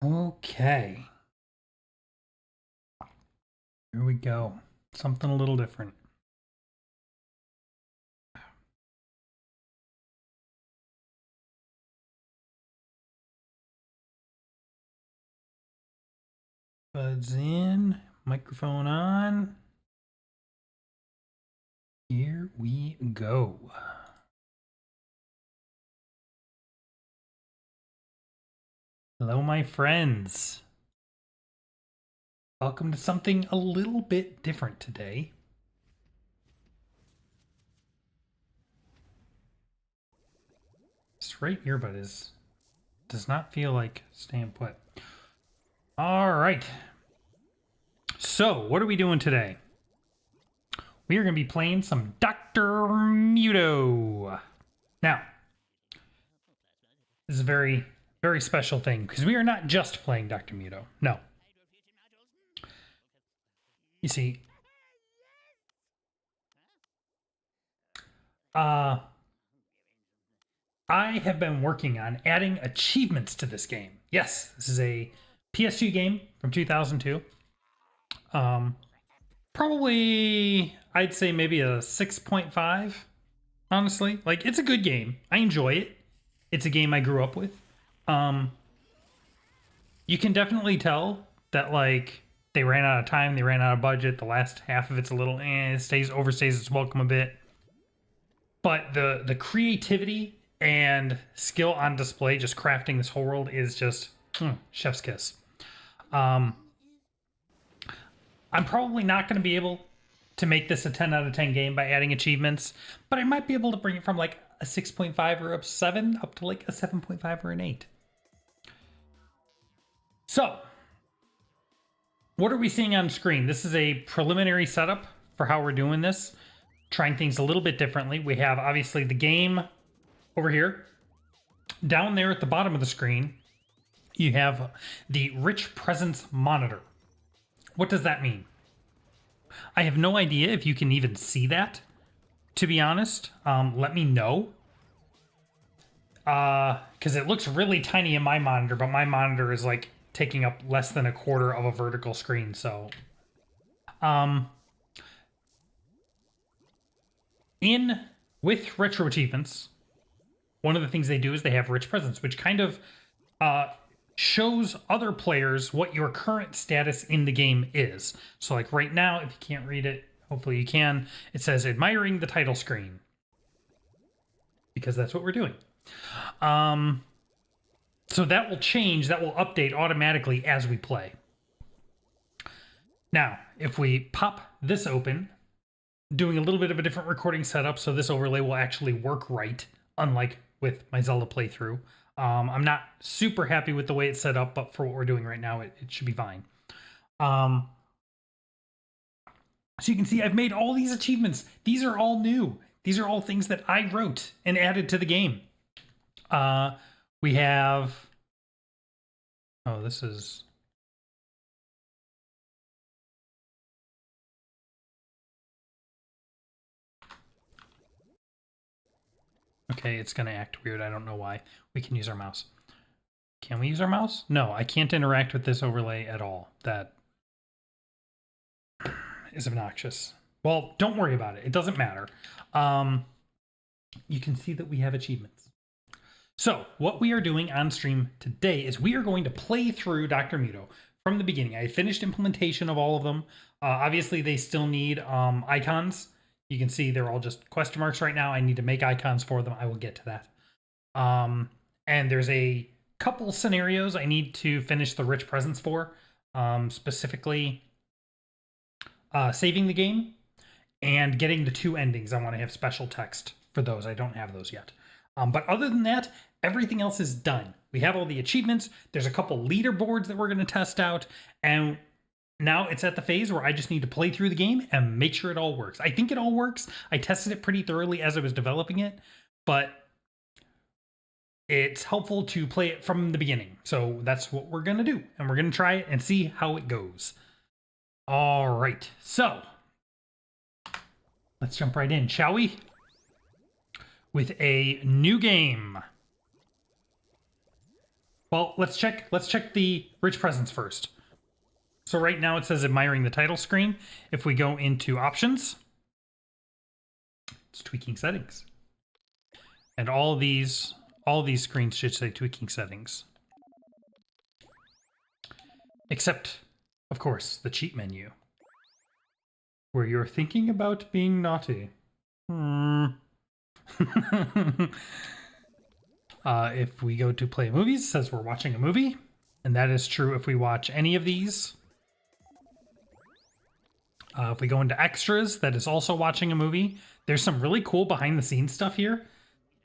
Okay, here we go. Something a little different. Buds in, microphone on. Here we go. Hello, my friends. Welcome to something a little bit different today. This right earbud does not feel like staying put. All right. So, what are we doing today? We are going to be playing some Dr. Muto. Now, this is a very, very special thing because we are not just playing Dr. Muto. No. You see, I have been working on adding achievements to this game. Yes, this is a PS2 game from 2002. Probably, I'd say maybe a 6.5, honestly. Like, it's a good game. I enjoy it. It's a game I grew up with. You can definitely tell that, like, they ran out of time, they ran out of budget. The last half of it's a little, it overstays its welcome a bit. But the creativity and skill on display, just crafting this whole world, is just chef's kiss. I'm probably not going to be able to make this a 10 out of 10 game by adding achievements, but I might be able to bring it from like a 6.5 or a 7 up to like a 7.5 or an 8. So, what are we seeing on screen? This is a preliminary setup for how we're doing this, trying things a little bit differently. We have obviously the game over here. Down there at the bottom of the screen, you have the rich presence monitor. What does that mean? I have no idea if you can even see that, to be honest. Let me know. Because it looks really tiny in my monitor, but my monitor is like taking up less than a quarter of a vertical screen, so... with RetroAchievements, one of the things they do is they have rich presence, which kind of shows other players what your current status in the game is. So like right now, if you can't read it, hopefully you can, it says admiring the title screen, because that's what we're doing. So that will change, that will update automatically as we play. Now, if we pop this open, doing a little bit of a different recording setup, so this overlay will actually work right, unlike with my Zelda playthrough. I'm not super happy with the way it's set up, but for what we're doing right now, it should be fine. So you can see I've made all these achievements. These are all new. These are all things that I wrote and added to the game. We have... Oh, this is... Okay, it's going to act weird. I don't know why. We can use our mouse. Can we use our mouse? No, I can't interact with this overlay at all. That is obnoxious. Well, don't worry about it. It doesn't matter. You can see that we have achievements. So what we are doing on stream today is we are going to play through Dr. Muto from the beginning. I finished implementation of all of them. Obviously, they still need icons. You can see they're all just question marks right now. I need to make icons for them. I will get to that. And there's a couple scenarios I need to finish the rich presence for, specifically saving the game and getting the 2 endings. I want to have special text for those. I don't have those yet. But other than that, everything else is done. We have all the achievements. There's a couple leaderboards that we're going to test out. And now it's at the phase where I just need to play through the game and make sure it all works. I think it all works. I tested it pretty thoroughly as I was developing it, but it's helpful to play it from the beginning. So that's what we're going to do. And we're going to try it and see how it goes. All right. So let's jump right in, shall we? With a new game. Well, let's check the rich presents first. So right now it says admiring the title screen. If we go into options, it's tweaking settings. And all these screens should say tweaking settings. Except, of course, the cheat menu. Where you're thinking about being naughty. If we go to play movies, it says we're watching a movie. And that is true if we watch any of these. If we go into extras, that is also watching a movie. There's some really cool behind the scenes stuff here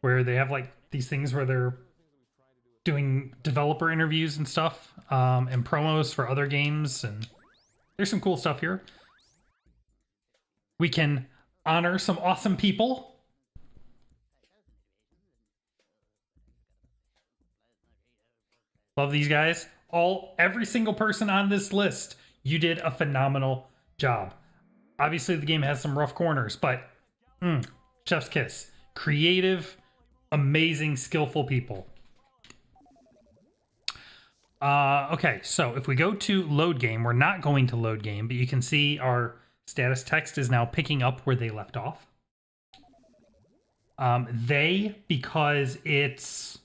where they have like these things where they're doing developer interviews and stuff, and promos for other games. And there's some cool stuff here. We can honor some awesome people. Love these guys. Every single person on this list, you did a phenomenal job. Obviously, the game has some rough corners, but chef's kiss. Creative, amazing, skillful people. Okay, so if we go to load game, we're not going to load game, but you can see our status text is now picking up where they left off. Because it's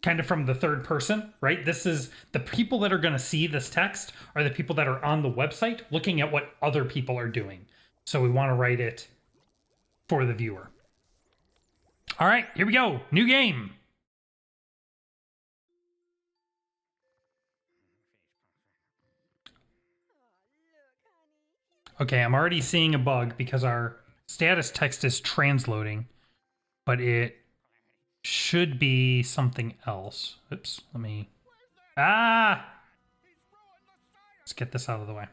kind of from the third person, right? This is the people that are going to see this text are the people that are on the website looking at what other people are doing. So we want to write it for the viewer. All right, here we go. New game. Okay, I'm already seeing a bug because our status text is transloading, but it should be something else. Oops, let me... Let's get this out of the way.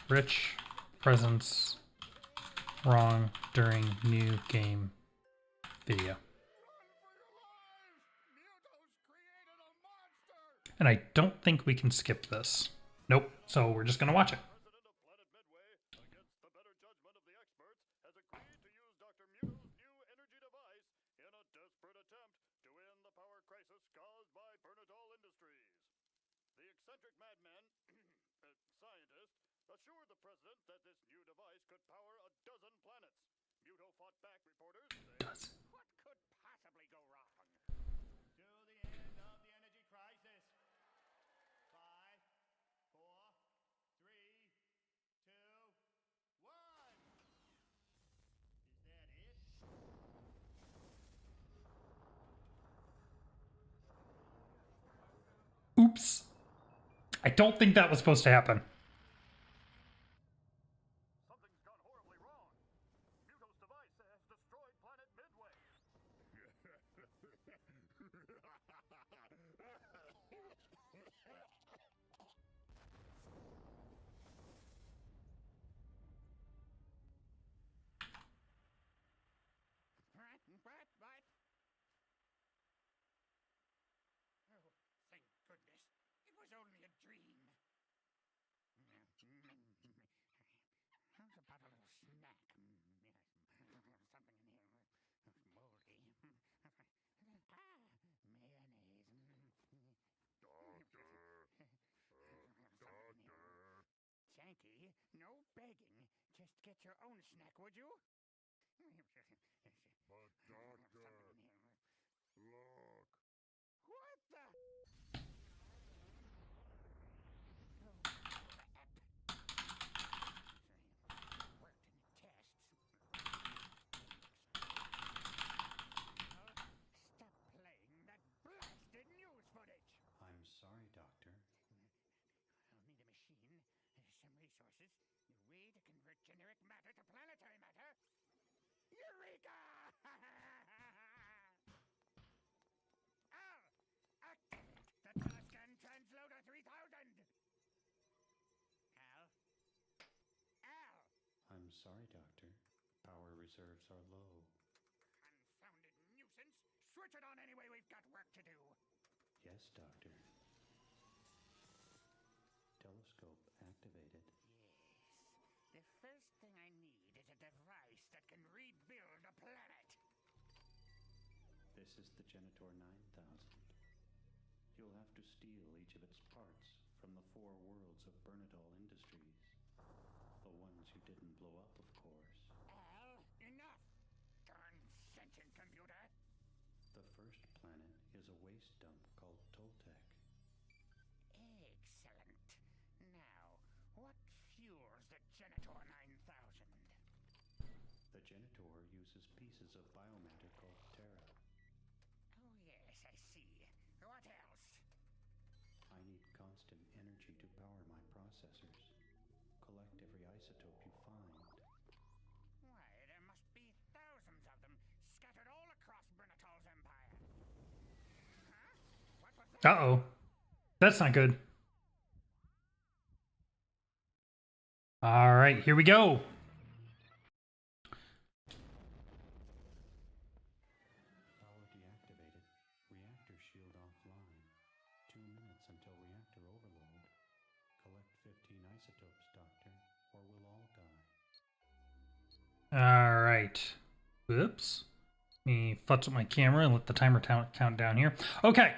Rich presents wrong during new game video. And I don't think we can skip this. Nope, so we're just gonna watch it. Assured the president that this new device could power a dozen planets. Muto fought back reporters. What could possibly go wrong? To the end of the energy crisis. 5, 4, 3, 2, 1. Is that it? Oops. I don't think that was supposed to happen. What? Oh, thank goodness. It was only a dream. How's about a little snack? Something in here. Moldy. Mayonnaise. Doctor. Janky, no begging. Just get your own snack, would you? But doctor, look. What the? Worked in tests. Stop playing that blasted news footage. I'm sorry, Doctor. I'll need a machine, some resources, a way to convert generic matter to planetary matter. Eureka! Activate the Telescan Transloader 3000! Al! I'm sorry, Doctor. Power reserves are low. Confounded nuisance! Switch it on anyway, we've got work to do! Yes, Doctor. Telescope activated. Yes. The first thing I need is a device that can rebuild a planet. This is the Genitor 9000. You'll have to steal each of its parts from the 4 worlds of Bernadol Industries. The ones you didn't blow up, of course. Al, enough! Darn sentient computer! The first planet is a waste dump called Toltec. Excellent. Now, what fuels the Genitor 9000? The Genitor uses pieces of biomatter called Terra. Oh yes, I see. What else? I need constant energy to power my processors. Collect every isotope you find. Why, there must be thousands of them scattered all across Bernatol's empire. Huh? What was that? Uh-oh. That's not good. All right, here we go. Power deactivated. Reactor shield offline. 2 minutes until reactor overload. Collect 15 isotopes, Doctor, or we'll all die. All right. Whoops. Let me futz with my camera and let the timer count down here. Okay.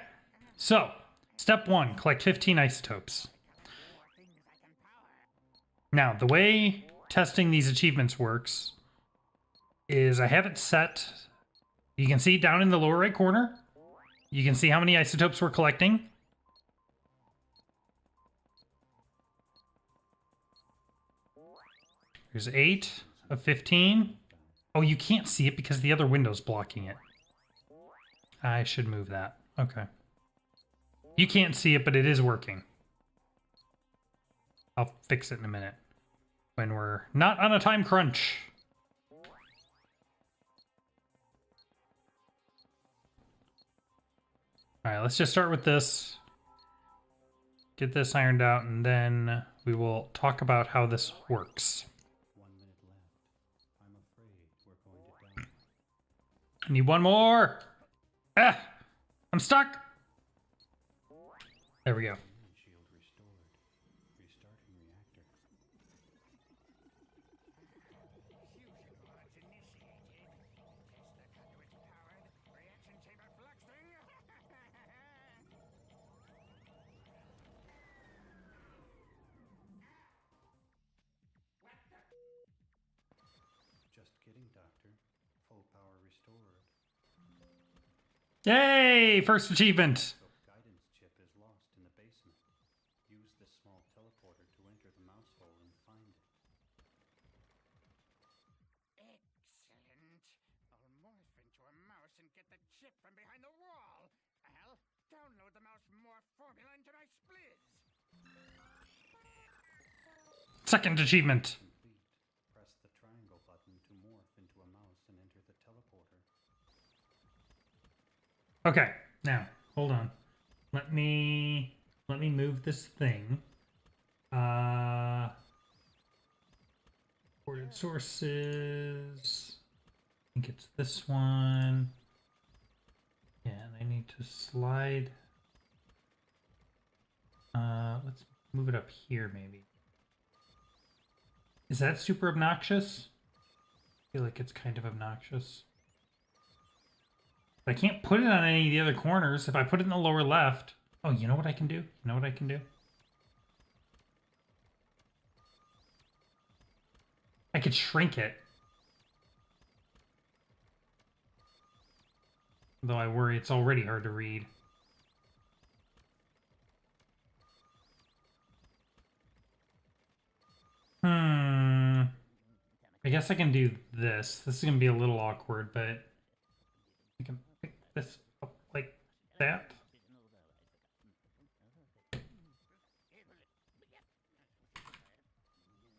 So, step 1, collect 15 isotopes. More things I can power. Now, the way testing these achievements works is I have it set. You can see down in the lower right corner, you can see how many isotopes we're collecting. There's 8 of 15. Oh, you can't see it because the other window's blocking it. I should move that. Okay. You can't see it, but it is working. I'll fix it in a minute when we're not on a time crunch. All right, let's just start with this. Get this ironed out, and then we will talk about how this works. 1 minute left. I'm afraid we're going to die. I need one more. Ah, I'm stuck. There we go. Ion shield restored. Restarting reactor. Fusion rods initiated. Test the conduits powered. Reaction chamber fluxing. Just kidding, Doctor. Full power restored. Yay! First achievement. The guidance chip is lost in the basement. Use this small teleporter to enter the mouse hole and find it. Excellent. I'll morph into a mouse and get the chip from behind the wall. Al, download the mouse morph formula into my spliz. Second achievement. Complete. Press the triangle button to morph into a mouse and enter the teleporter. Okay, now hold on. Let me move this thing. Ported sources. I think it's this one. Yeah, and I need to slide. Let's move it up here, maybe. Is that super obnoxious? I feel like it's kind of obnoxious. I can't put it on any of the other corners. If I put it in the lower left... Oh, you know what I can do? You know what I can do? I could shrink it. Though I worry it's already hard to read. I guess I can do this. This is going to be a little awkward, but I can pick this up like that.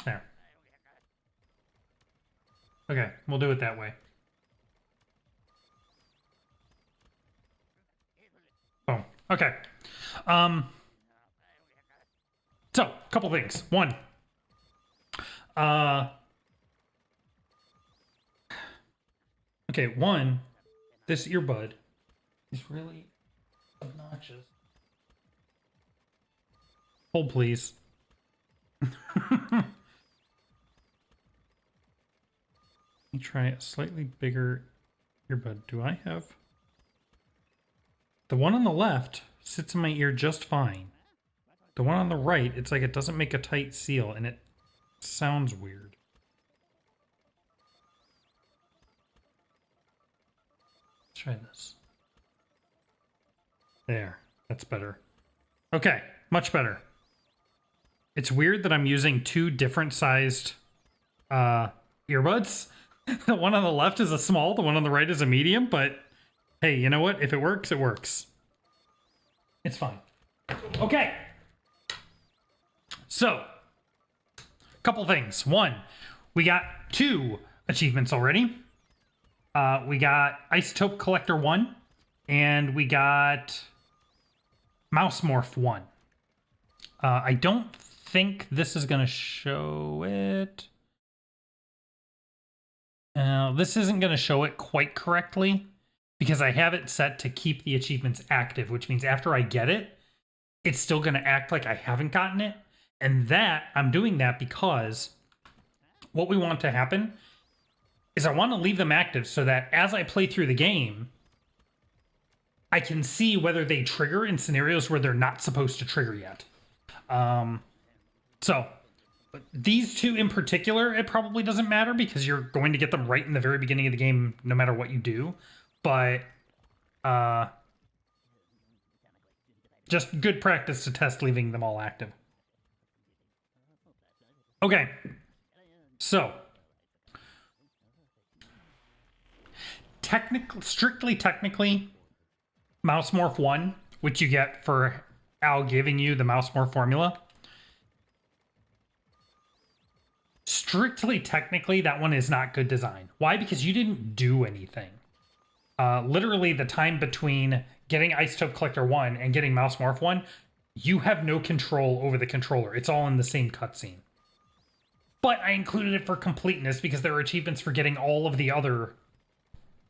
There. Okay, we'll do it that way. Boom. Okay. So, a couple things. One. Okay, one, this earbud is really obnoxious. Hold, please. Let me try a slightly bigger earbud. Do I have The one on the left sits in my ear just fine. The one on the right, it's like it doesn't make a tight seal, and it sounds weird. Let's try this. There. That's better. Okay. Much better. It's weird that I'm using two different sized earbuds. The one on the left is a small, the one on the right is a medium, but hey, you know what? If it works, it works. It's fine. Okay. So, couple things. One, we got 2 achievements already. We got Isotope Collector 1, and we got Mouse Morph 1. I don't think this is going to show it. This isn't going to show it quite correctly because I have it set to keep the achievements active, which means after I get it, it's still going to act like I haven't gotten it. And that, I'm doing that because what we want to happen is I want to leave them active so that as I play through the game, I can see whether they trigger in scenarios where they're not supposed to trigger yet. So these 2 in particular, it probably doesn't matter because you're going to get them right in the very beginning of the game, no matter what you do. But just good practice to test leaving them all active. Okay, so strictly technically, Mouse Morph 1, which you get for Al giving you the Mouse Morph formula, strictly technically, that one is not good design. Why? Because you didn't do anything. Literally, the time between getting Isotope Collector 1 and getting Mouse Morph 1, you have no control over the controller. It's all in the same cutscene. But I included it for completeness because there are achievements for getting all of the other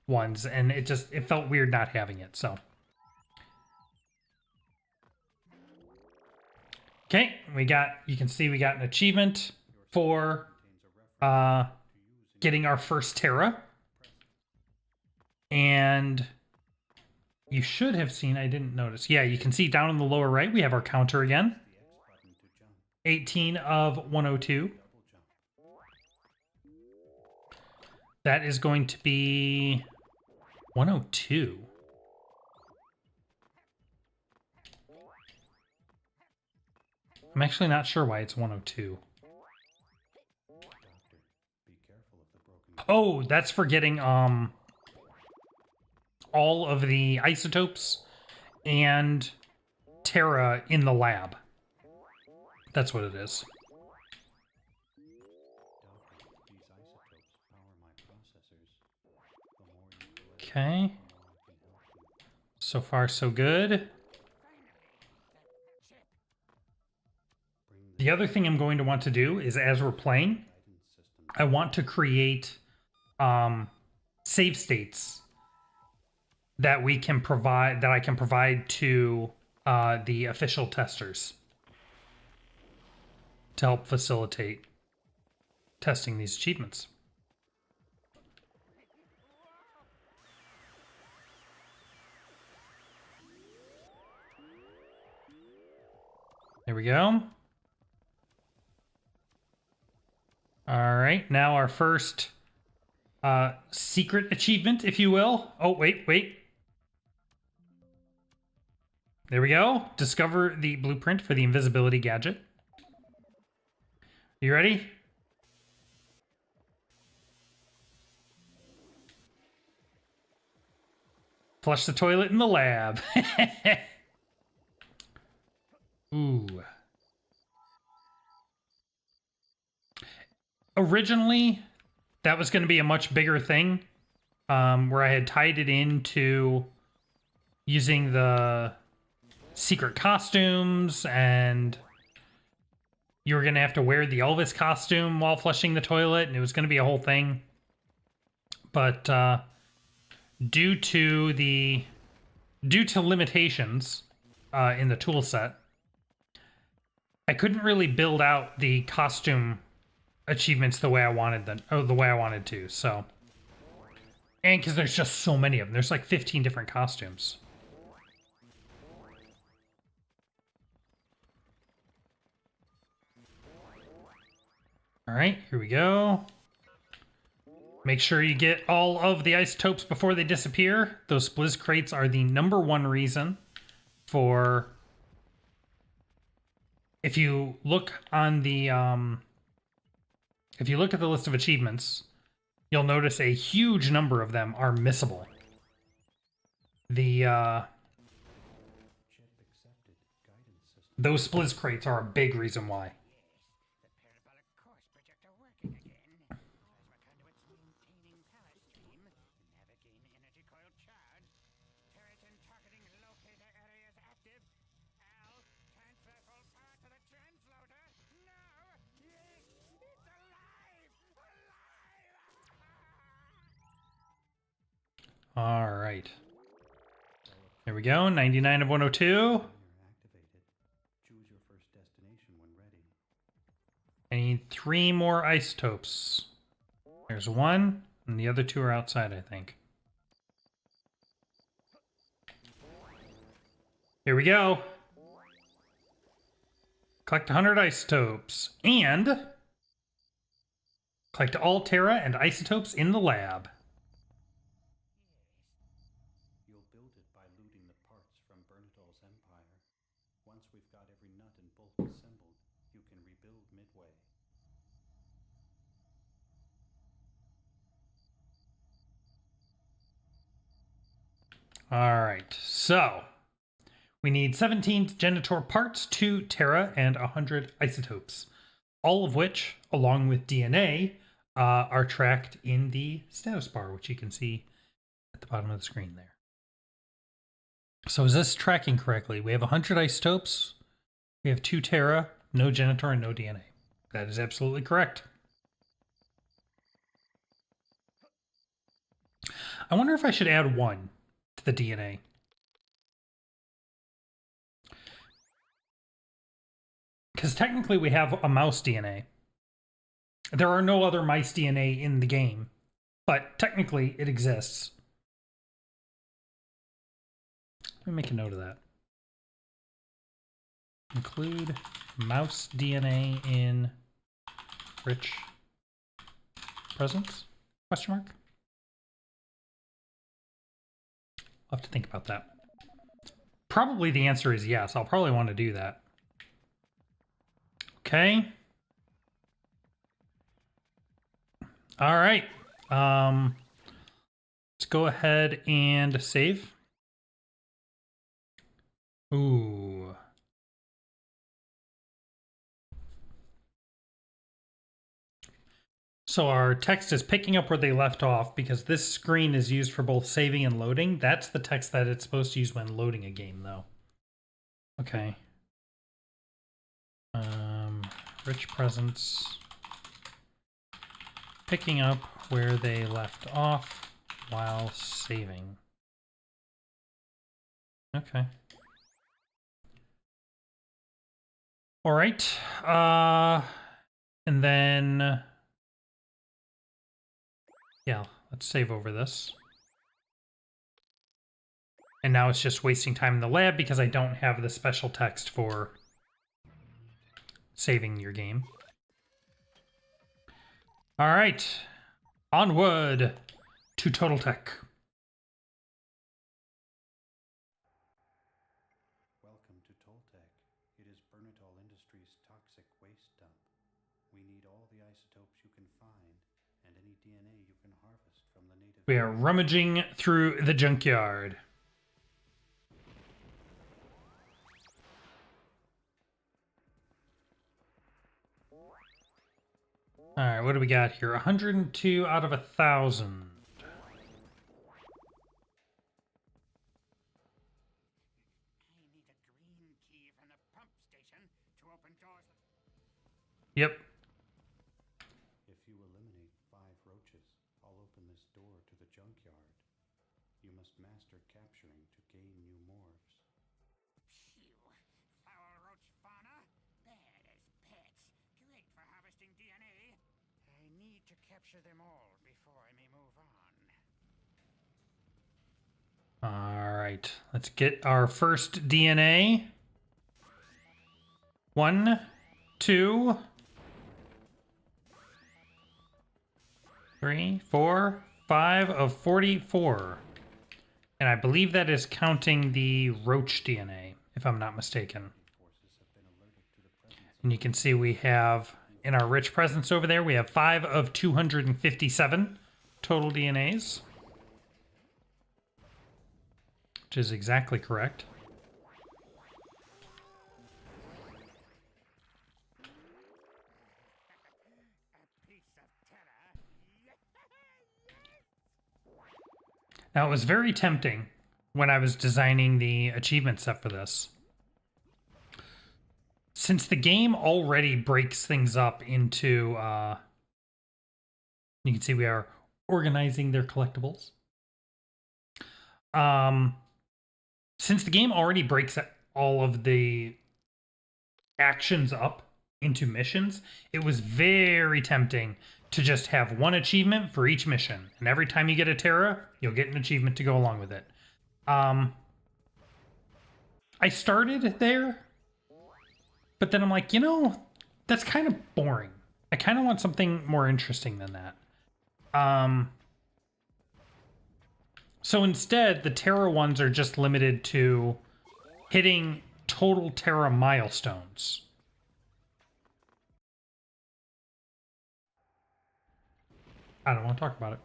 ones, and it felt weird not having it, so. Okay, you can see we got an achievement for getting our first Terra. And you should have seen, I didn't notice. Yeah, you can see down in the lower right, we have our counter again. 18 of 102. That is going to be 102. I'm actually not sure why it's 102. Oh, that's for getting all of the isotopes and Terra in the lab. That's what it is. Okay. So far, so good. The other thing I'm going to want to do is, as we're playing, I want to create save states that we can provide, that I can provide to the official testers to help facilitate testing these achievements. There we go. All right, now our first secret achievement, if you will. Oh, wait. There we go. Discover the blueprint for the invisibility gadget. You ready? Flush the toilet in the lab. Ooh. Originally, that was going to be a much bigger thing, where I had tied it into using the secret costumes, and you were going to have to wear the Elvis costume while flushing the toilet, and it was going to be a whole thing. But due to limitations in the tool set, I couldn't really build out the costume achievements the way I wanted them, or the way I wanted to. So, and because there's just so many of them, there's like 15 different costumes. All right, here we go. Make sure you get all of the isotopes before they disappear. Those spliz crates are the #1 reason for... If you look on the... if you look at the list of achievements, you'll notice a huge number of them are missable. The, those spliz crates are a big reason why. The parabolic course projector working again. Plasma conduits maintaining power stream. Navigating energy coil charge. Turret and targeting locator areas active. Al, transfer full power to the transloader. No! Yes! It's alive! Alive! All right. There we go, 99 of 102. Activated. Choose your first destination when ready. I need 3 more isotopes. There's 1, and the other 2 are outside, I think. Here we go. Collect 100 isotopes, and collect all Terra and isotopes in the lab. You'll build it by looting the parts from Bernadol's empire. Once we've got every nut and bolt assembled, you can rebuild Midway. All right, so we need 17 Genitor parts, 2 Terra, and 100 isotopes, all of which, along with DNA, are tracked in the status bar, which you can see at the bottom of the screen there. So is this tracking correctly? We have 100 isotopes, we have 2 Terra, no Genitor, and no DNA. That is absolutely correct. I wonder if I should add 1 to the DNA. Because technically we have a mouse DNA. There are no other mice DNA in the game, but technically it exists. Let me make a note of that. Include mouse DNA in rich presence? Question mark? I'll have to think about that. Probably the answer is yes. I'll probably want to do that. Okay. All right. Let's go ahead and save. Ooh. So our text is picking up where they left off because this screen is used for both saving and loading. That's the text that it's supposed to use when loading a game, though. Okay. Rich presence. Picking up where they left off while saving. Okay. All right. And then... yeah, let's save over this. And now it's just wasting time in the lab because I don't have the special text for saving your game. All right, onward to Total Tech. Welcome to Toltec. It is Bernadol Industries' toxic waste dump. We need all the isotopes you can find and any DNA you can harvest from the native... We are rummaging through the junkyard. All right, what do we got here? 102 out of 1,000. I need a green key from the pump station to open doors. Yep. If you eliminate 5 roaches, I'll open this door to the junkyard. You must master capturing to gain new morphs. Phew. Foul roach fauna. Bad as pets. Great for harvesting DNA. I need to capture them all before I may move on. All right, let's get our first DNA. 1, 2. 3, 4, 5 of 44. And I believe that is counting the roach DNA, if I'm not mistaken. And you can see we have, in our rich presence over there, we have 5 of 257 total DNAs. Which is exactly correct. Now, it was very tempting when I was designing the achievement set for this. Since the game already breaks things up into, you can see we are organizing their collectibles. Since the game already breaks all of the actions up into missions, it was very tempting to just have one achievement for each mission. And every time you get a Terra, you'll get an achievement to go along with it. I started there, but then I'm like, you know, that's kind of boring. I kind of want something more interesting than that. So instead, the Terra ones are just limited to hitting total Terra milestones. I don't want to talk about it.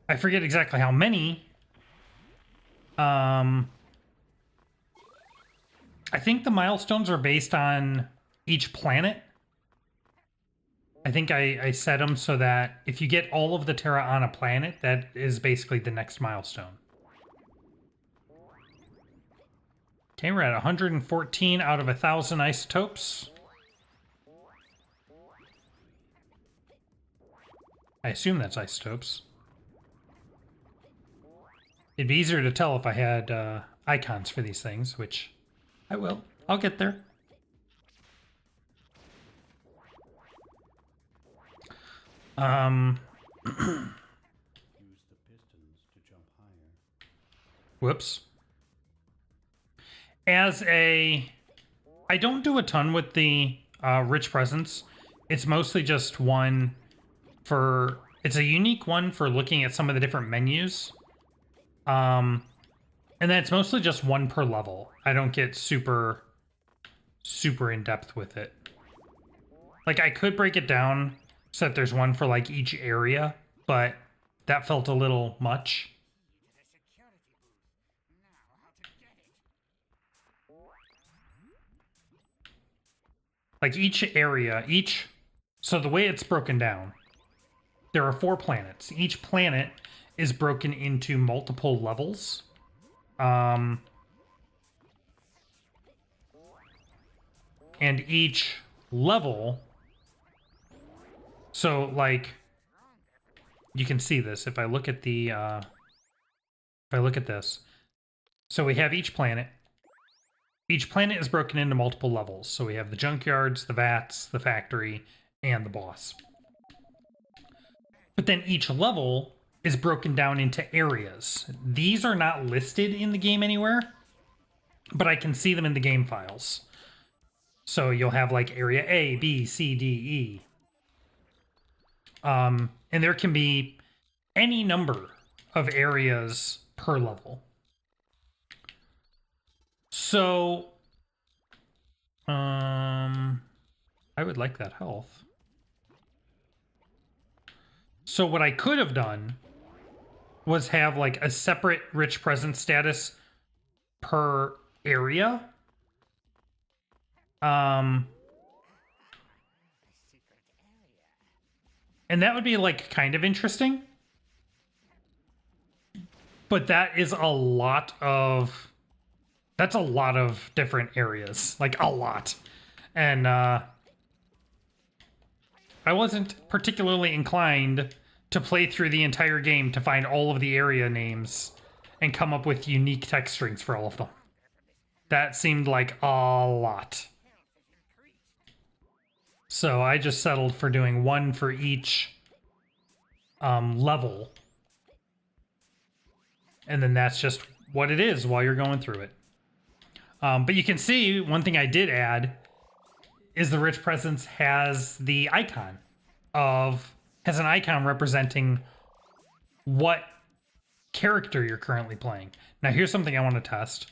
I forget exactly how many. I think the milestones are based on each planet. I think I set them so that if you get all of the Terra on a planet, that is basically the next milestone. Okay, we're at 114 out of 1,000 isotopes. I assume that's isotopes. It'd be easier to tell if I had icons for these things, which I will. I'll get there. Use the pistons to jump higher. Whoops. I don't do a ton with the rich presence. It's mostly just one for, it's a unique one for looking at some of the different menus. And then it's mostly just one per level. I don't get super in depth with it. Like, I could break it down so that there's one for like each area, but that felt a little much. Like each area, so the way it's broken down, there are 4 planets. Each planet is broken into multiple levels. And each level, so like, you can see this if I look at the, if I look at this. So we have each planet. Each planet is broken into multiple levels. So we have the junkyards, the vats, the factory, and the boss. But then each level is broken down into areas. These are not listed in the game anywhere, but I can see them in the game files. So you'll have like area A, B, C, D, E. And there can be any number of areas per level. So, I would like that health. So what I could have done was have like a separate rich presence status per area. And that would be like kind of interesting. But that is that's a lot of different areas, like a lot. And I wasn't particularly inclined to play through the entire game to find all of the area names and come up with unique text strings for all of them. That seemed like a lot. So I just settled for doing one for each level. And then that's just what it is while you're going through it. But you can see one thing I did add is the Rich Presence has the icon has an icon representing what character you're currently playing. Now here's something I want to test.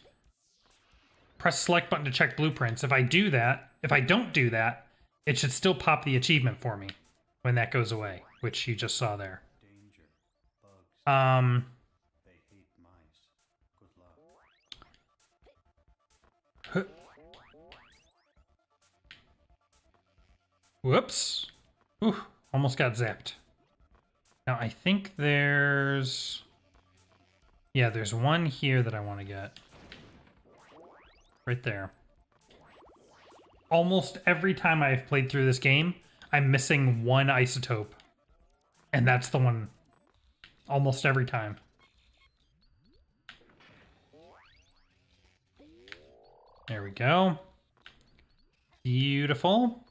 Press select button to check blueprints. If I don't do that, it should still pop the achievement for me when that goes away, which you just saw there. Danger. Bugs. They hate mice. Good luck. Whoops. Ooh, almost got zapped. Now I think there's one here that I want to get. Right there. Almost every time I've played through this game, I'm missing one isotope. And that's the one almost every time. There we go. Beautiful.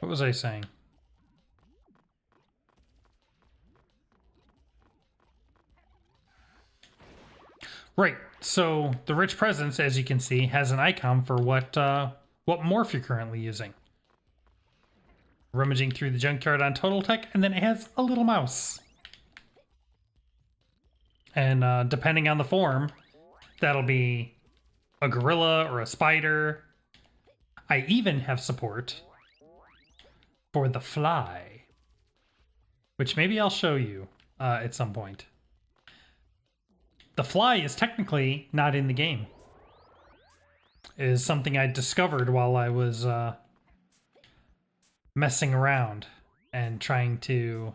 What was I saying? Right. So the Rich Presence, as you can see, has an icon for what morph you're currently using. Rummaging through the junkyard on Total Tech, and then it has a little mouse. And depending on the form, that'll be a gorilla or a spider. I even have support for the fly, which maybe I'll show you at some point. The fly is technically not in the game. It is something I discovered while I was messing around and trying to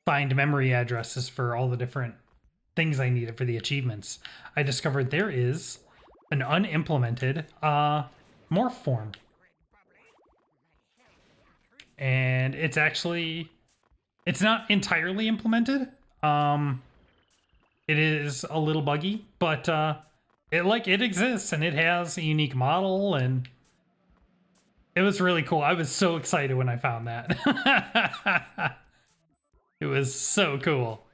find memory addresses for all the different things I needed for the achievements. I discovered there is an unimplemented morph form. And it's not entirely implemented. It is a little buggy, but it exists and it has a unique model, and it was really cool. I was so excited when I found that. It was so cool.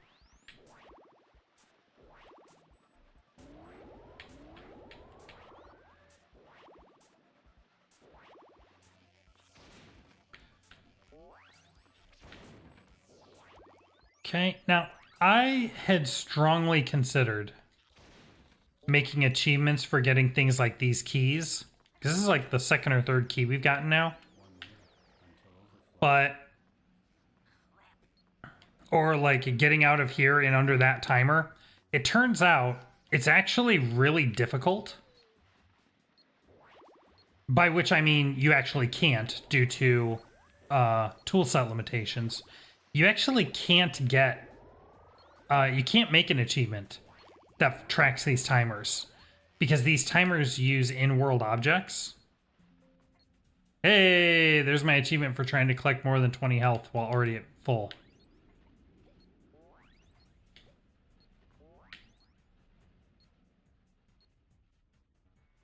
Okay, now I had strongly considered making achievements for getting things like these keys. This is like the second or third key we've gotten now. Or like getting out of here and under that timer. It turns out it's actually really difficult. By which I mean you actually can't due to toolset limitations. You actually can't get you can't make an achievement that tracks these timers because these timers use in-world objects. Hey, there's my achievement for trying to collect more than 20 health while already at full.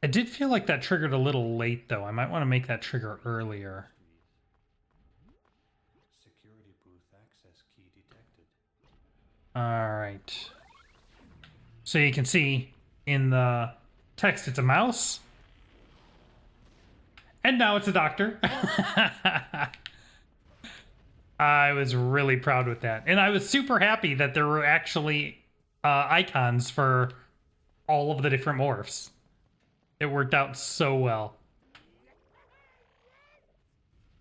I did feel like that triggered a little late though. I might want to make that trigger earlier. Security booth access key detected. All right. So you can see in the text it's a mouse. And now it's a doctor. I was really proud with that. And I was super happy that there were actually icons for all of the different morphs. It worked out so well.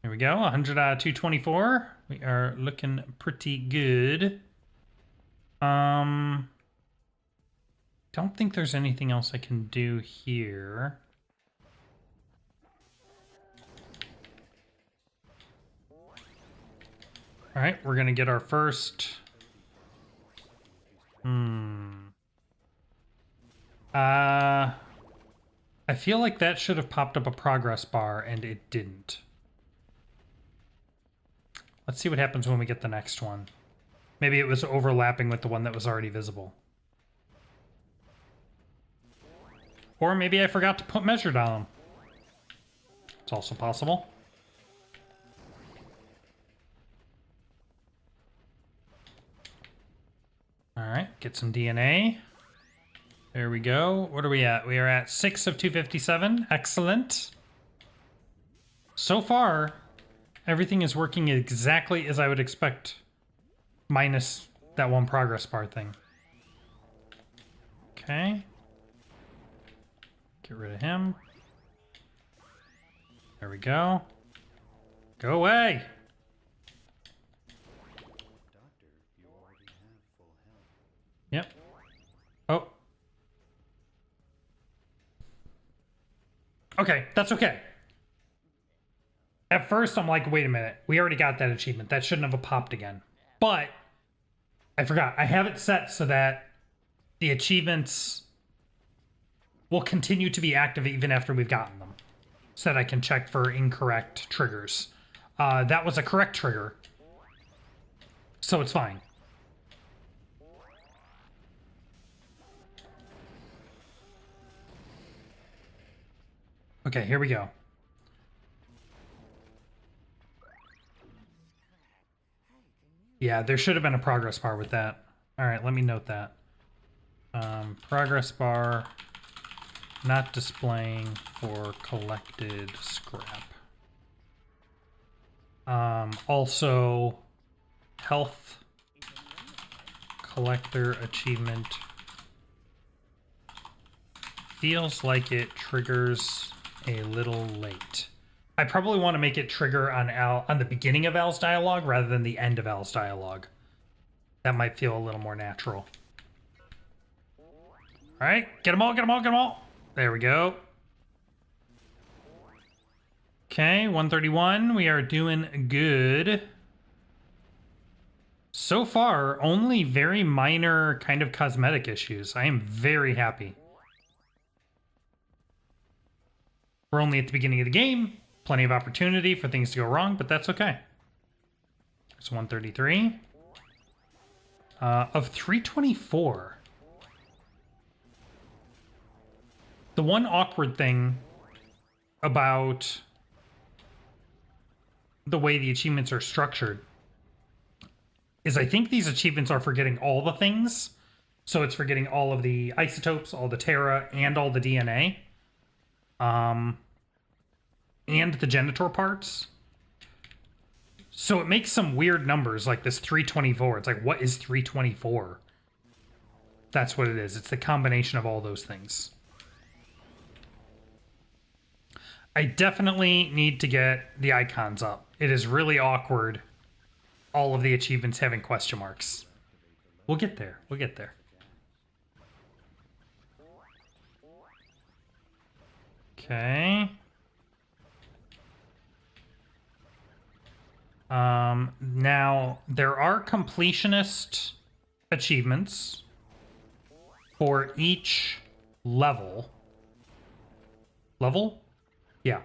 Here we go, 100 out of 224. We are looking pretty good. Don't think there's anything else I can do here. All right, we're gonna get our first. I feel like that should have popped up a progress bar, and it didn't. Let's see what happens when we get the next one. Maybe it was overlapping with the one that was already visible. Or maybe I forgot to put measured on them. It's also possible. get some DNA. There we go. What are we at? We are at 6 of 257. Excellent. So far, everything is working exactly as I would expect, minus that one progress bar thing. Okay. Get rid of him. There we go. Go away! Doctor, you already have full health. Yep. Oh. Okay, that's okay. At first, I'm like, wait a minute. We already got that achievement. That shouldn't have popped again. But, I forgot. I have it set so that the achievements will continue to be active even after we've gotten them. So that I can check for incorrect triggers. That was a correct trigger. So it's fine. Okay, here we go. Yeah, there should have been a progress bar with that. All right, let me note that. Progress bar not displaying for collected scrap. Also, health collector achievement feels like it triggers a little late. I probably want to make it trigger on the beginning of Al's dialogue rather than the end of Al's dialogue. That might feel a little more natural. All right, get them all, get them all, get them all. There we go. Okay, 131. We are doing good. So far, only very minor kind of cosmetic issues. I am very happy. We're only at the beginning of the game. Plenty of opportunity for things to go wrong, but that's okay. It's 133. Of 324. The one awkward thing about the way the achievements are structured is I think these achievements are for getting all the things. So it's for getting all of the isotopes, all the Terra, and all the DNA. And the genitor parts. So it makes some weird numbers like this 324. It's like, what is 324? That's what it is. It's the combination of all those things. I definitely need to get the icons up. It is really awkward, all of the achievements having question marks. We'll get there. We'll get there. Okay. Now, there are completionist achievements for each level. Level? Yeah.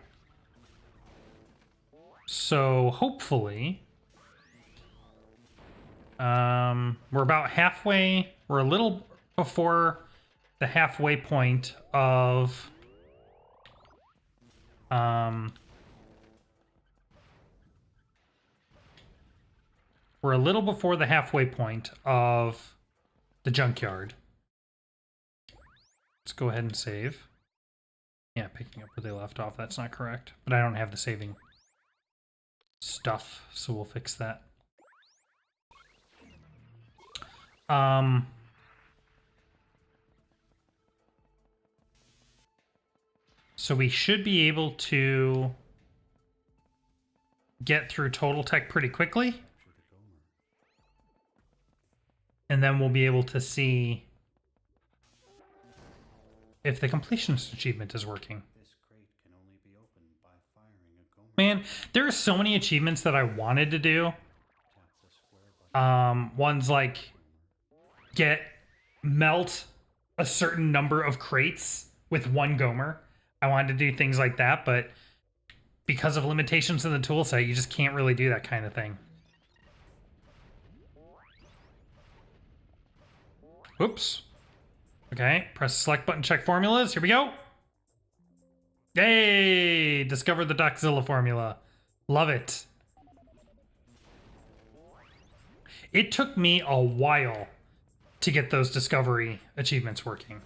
So, hopefully, we're about halfway, we're a little before the halfway point of, we're a little before the halfway point of the junkyard. Let's go ahead and save. Yeah, picking up where they left off. That's not correct. But I don't have the saving stuff, so we'll fix that. So we should be able to get through Total Tech pretty quickly. And then we'll be able to see if the completionist achievement is working. This crate can only be opened by firing a Gomer. Man, there are so many achievements that I wanted to do. Tap the square button. Ones like melt a certain number of crates with one Gomer. I wanted to do things like that, but because of limitations in the tool set, you just can't really do that kind of thing. Oops. Okay, press select button, check formulas. Here we go. Yay! Discovered the Doxzilla formula. Love it. It took me a while to get those discovery achievements working.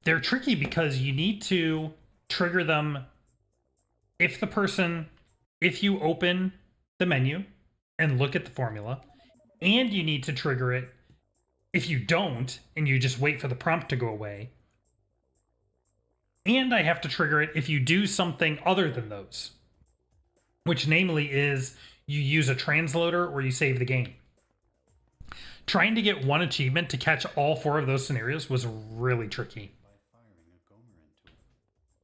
They're tricky because you need to trigger them if you open the menu and look at the formula, and you need to trigger it if you don't and you just wait for the prompt to go away. And I have to trigger it if you do something other than those, which namely is you use a transloader or you save the game. Trying to get one achievement to catch all 4 of those scenarios was really tricky.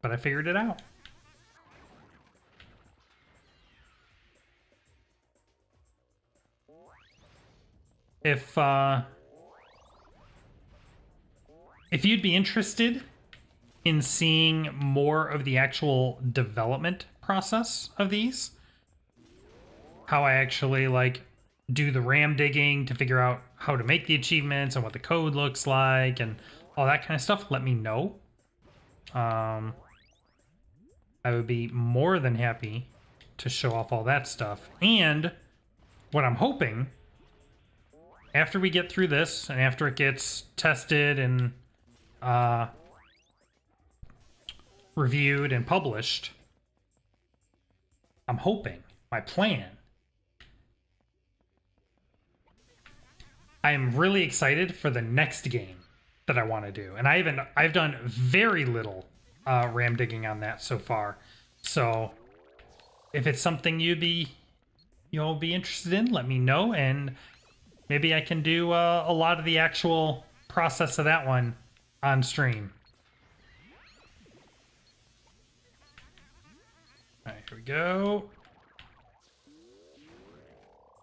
But I figured it out. If you'd be interested in seeing more of the actual development process of these, how I actually like do the RAM digging to figure out how to make the achievements and what the code looks like and all that kind of stuff, let me know. I would be more than happy to show off all that stuff. And what I'm hoping, after we get through this and after it gets tested and reviewed and published, I'm hoping, my plan, I am really excited for the next game that I want to do. And I've done very little RAM digging on that so far. So if it's something you'll be interested in, let me know, and maybe I can do a lot of the actual process of that one on stream. All right, here we go.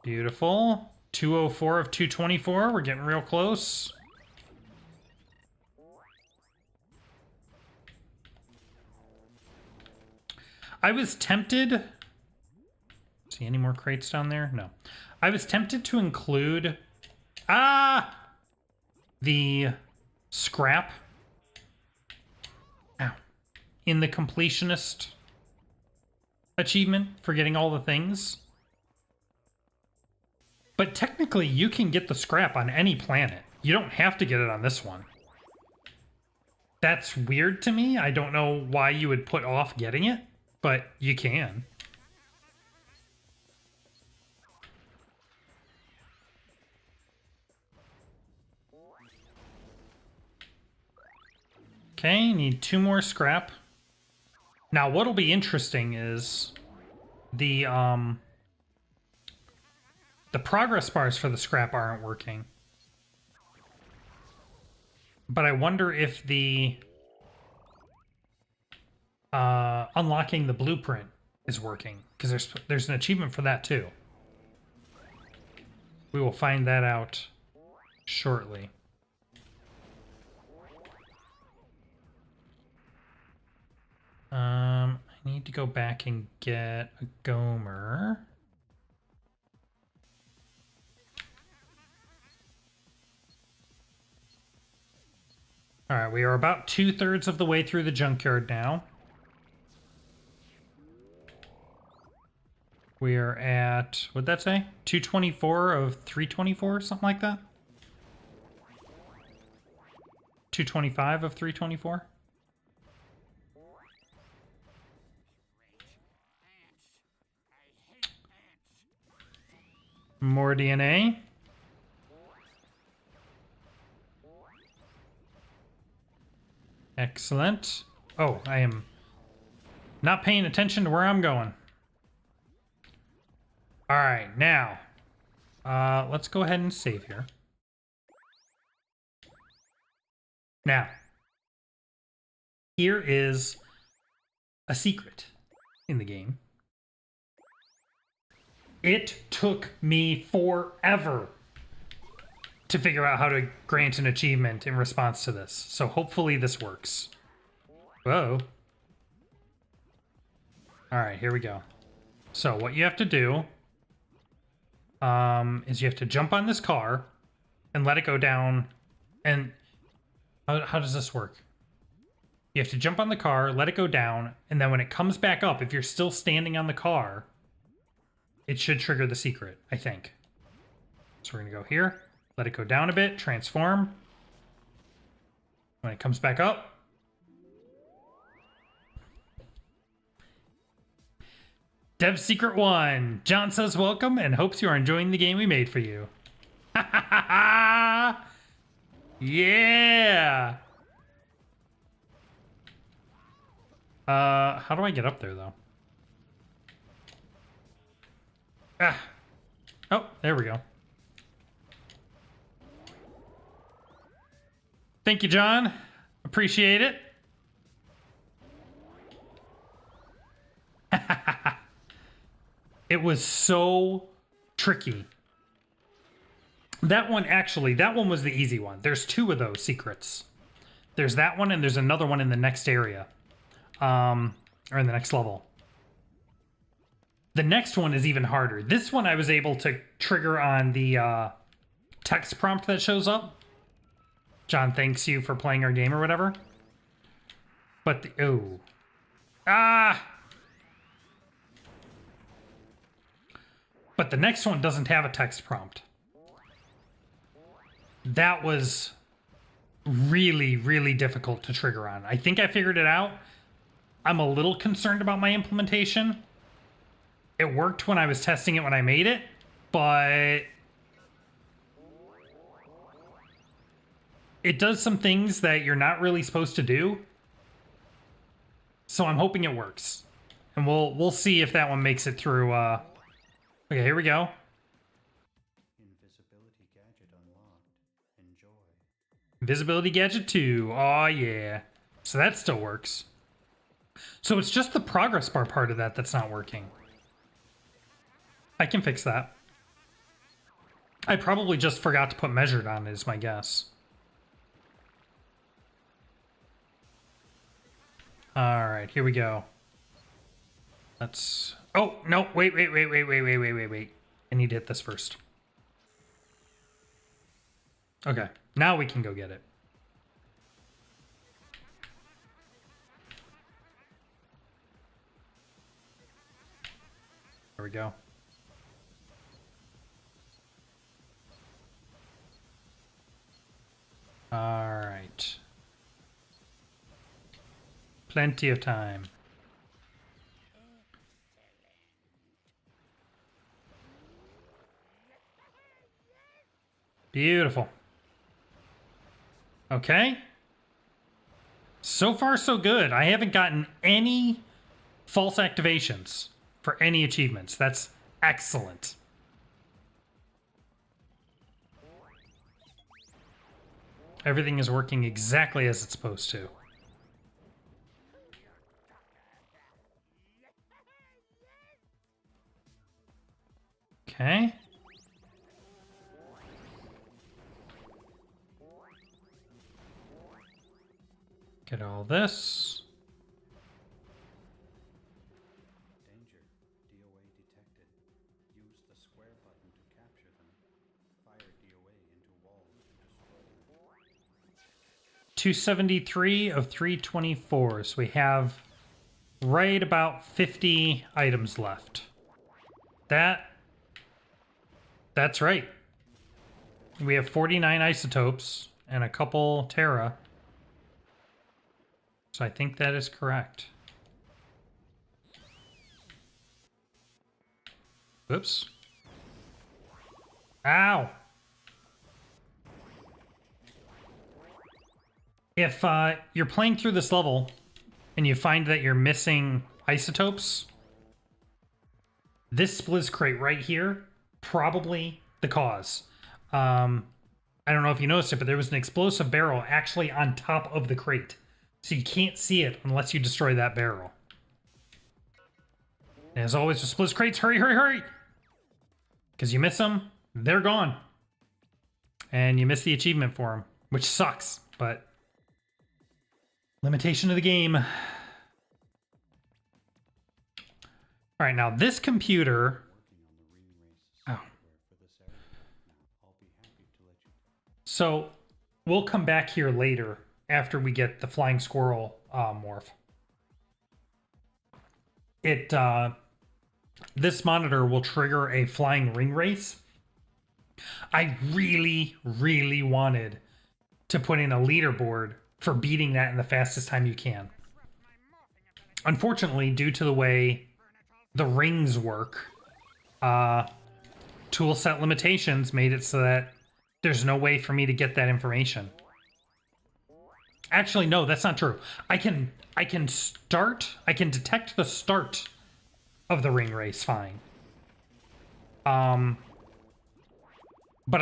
Beautiful. 204 of 224. We're getting real close. I was tempted. See any more crates down there? No. I was tempted to include the scrap in the completionist achievement for getting all the things. But technically, you can get the scrap on any planet. You don't have to get it on this one. That's weird to me. I don't know why you would put off getting it, but you can. Okay, need 2 more scrap. Now, what'll be interesting is the progress bars for the scrap aren't working. But I wonder if the unlocking the blueprint is working, because there's an achievement for that too. We will find that out shortly. I need to go back and get a Gomer. All right, we are about 2/3 of the way through the junkyard now. We are at, what'd that say? 224 of 324, something like that? 225 of 324? More DNA. Excellent. Oh, I am not paying attention to where I'm going. All right, now, let's go ahead and save here. Now, here is a secret in the game. It took me forever to figure out how to grant an achievement in response to this. So hopefully this works. Whoa. All right, here we go. So what you have to do is you have to jump on this car and let it go down. And how does this work? You have to jump on the car, let it go down, and then when it comes back up, if you're still standing on the car, it should trigger the secret, I think. So we're gonna go here, Let it go down a bit. Transform. When it comes back up. Dev Secret 1. John says welcome and hopes you are enjoying the game we made for you. Yeah. How do I get up there though? Ah. Oh, there we go. Thank you, John. Appreciate it. It was so tricky. That one was the easy one. There's two of those secrets. There's that one and there's another one in the next area. Or in the next level. The next one is even harder. This one I was able to trigger on the text prompt that shows up. John thanks you for playing our game or whatever. But But the next one doesn't have a text prompt. That was really, really difficult to trigger on. I think I figured it out. I'm a little concerned about my implementation. It worked when I was testing it when I made it, but it does some things that you're not really supposed to do. So I'm hoping it works. And we'll see if that one makes it through. Okay, here we go. Invisibility gadget unlocked. Enjoy. Invisibility gadget 2. Oh yeah. So that still works. So it's just the progress bar part of that that's not working. I can fix that. I probably just forgot to put measured on it, is my guess. All right, here we go. Let's... Oh, no, wait. I need to hit this first. Okay, now we can go get it. There we go. All right. Plenty of time. Beautiful. Okay. So far, so good. I haven't gotten any false activations for any achievements. That's excellent. Everything is working exactly as it's supposed to. Okay. Get all this. Danger. DOA detected. Use the square button to capture them. Fire DOA into walls to destroy them. 273 of 324. So we have right about 50 items left. That's right. We have 49 isotopes and a couple Terra. So I think that is correct. Oops. Ow. If you're playing through this level and you find that you're missing isotopes, this Spliz crate right here, probably the cause. I don't know if you noticed it, but there was an explosive barrel actually on top of the crate. So you can't see it unless you destroy that barrel. And as always with Spliz crates, hurry! Because you miss them, they're gone. And you miss the achievement for them, which sucks, but limitation of the game. All right, now this computer... Oh. So we'll come back here later after we get the flying squirrel morph. This monitor will trigger a flying ring race I really, really wanted to put in a leaderboard for beating that in the fastest time you can. Unfortunately, due to the way the rings work, tool set limitations made it so that there's no way for me to get that information. Actually, no, that's not true. I can detect the start of the ring race fine. But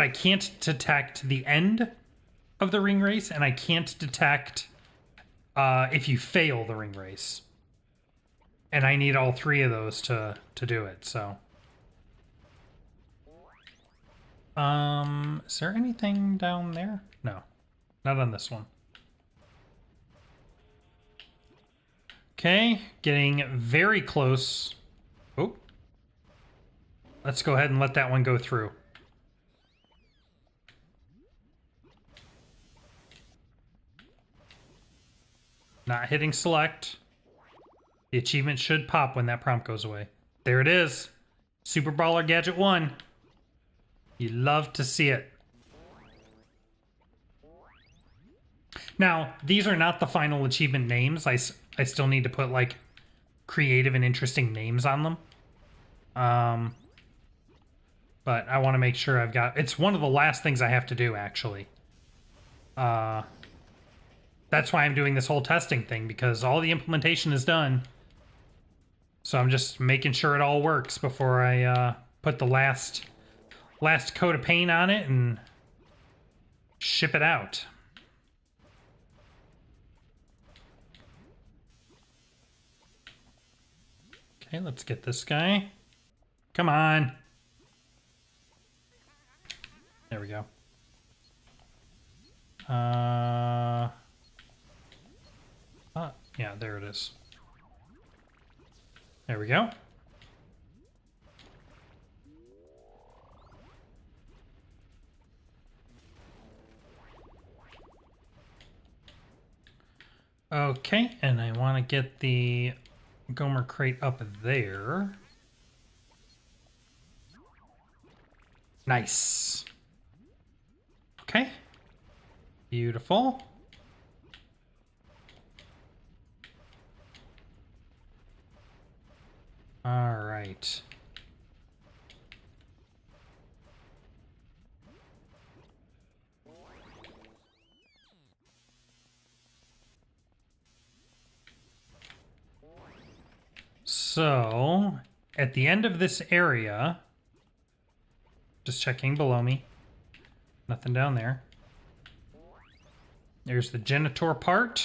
I can't detect the end of the ring race, and I can't detect if you fail the ring race. And I need all three of those to do it, so. Is there anything down there? No, not on this one. Okay, getting very close. Oh. Let's go ahead and let that one go through. Not hitting select. The achievement should pop when that prompt goes away. There it is. Super Baller Gadget 1. You love to see it. Now, these are not the final achievement names. I still need to put, like, creative and interesting names on them. But I want to make sure I've got... It's one of the last things I have to do, actually. That's why I'm doing this whole testing thing, because all the implementation is done. So I'm just making sure it all works before I put the last coat of paint on it and ship it out. Okay, let's get this guy. Come on. There we go. Yeah, there it is. There we go. Okay, and I want to get the Gomer crate up there. Nice. Okay. Beautiful. All right. So, at the end of this area, just checking below me, nothing down there. There's the Genitor part.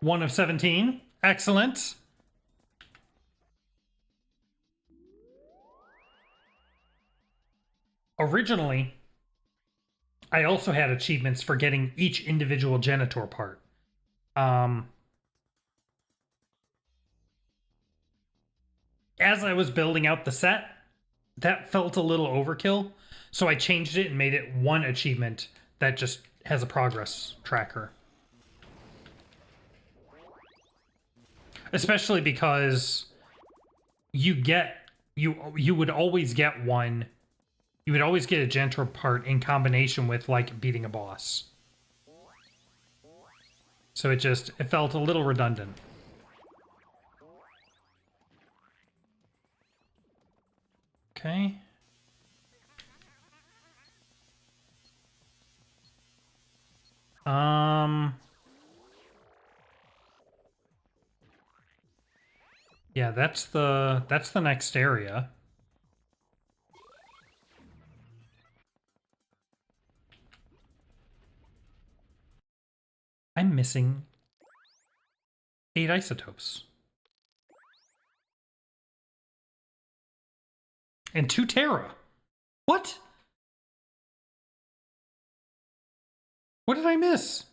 1 of 17. Excellent. Originally, I also had achievements for getting each individual Genitor part. As I was building out the set, that felt a little overkill, so I changed it and made it one achievement that just has a progress tracker. Especially because you would always get one. You would always get a Genitor part in combination with, like, beating a boss. So it felt a little redundant. Okay. Yeah, that's the next area. I'm missing 8 isotopes. And 2 Terra. What? What did I miss?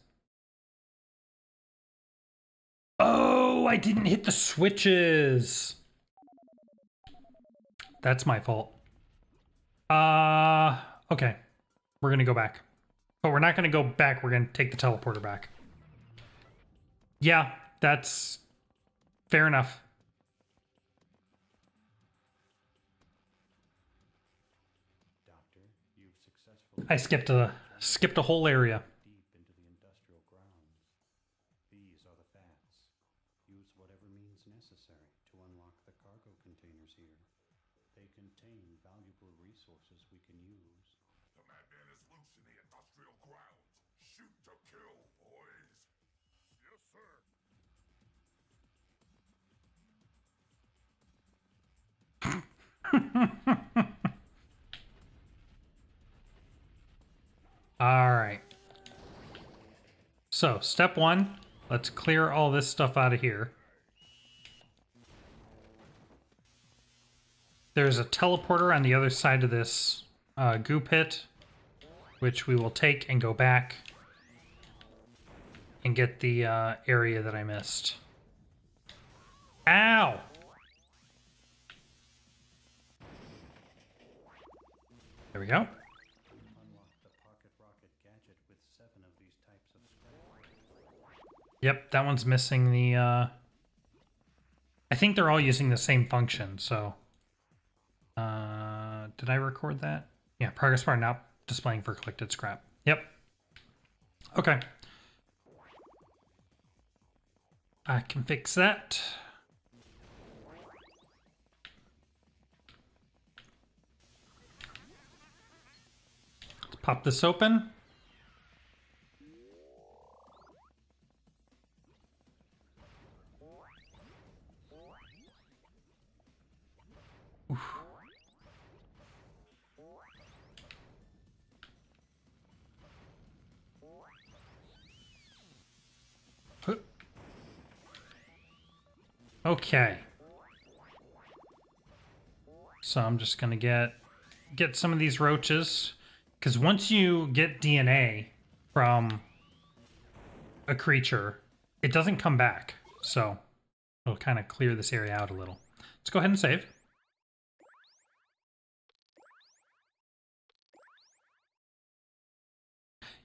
Oh, I didn't hit the switches. That's my fault. Okay. We're gonna go back. But we're not gonna go back, we're gonna take the teleporter back. Yeah, that's fair enough. I skipped a whole area. Deep into the industrial grounds. These are the fats. Use whatever means necessary to unlock the cargo containers here. They contain valuable resources we can use. The madman is loose in the industrial grounds. Shoot to kill, boys. Yes, sir. All right. So, step one, let's clear all this stuff out of here. There's a teleporter on the other side of this goo pit, which we will take and go back and get the area that I missed. Ow! There we go. Unlock the pocket rocket gadget with 7 of these types of scrap. Yep, that one's missing the... I think they're all using the same function, so... did I record that? Yeah, progress bar now displaying for collected scrap. Yep. Okay. I can fix that. Let's pop this open. Oof. Okay. So I'm just gonna get some of these roaches, because once you get DNA from a creature, it doesn't come back. So it'll kind of clear this area out a little. Let's go ahead and save.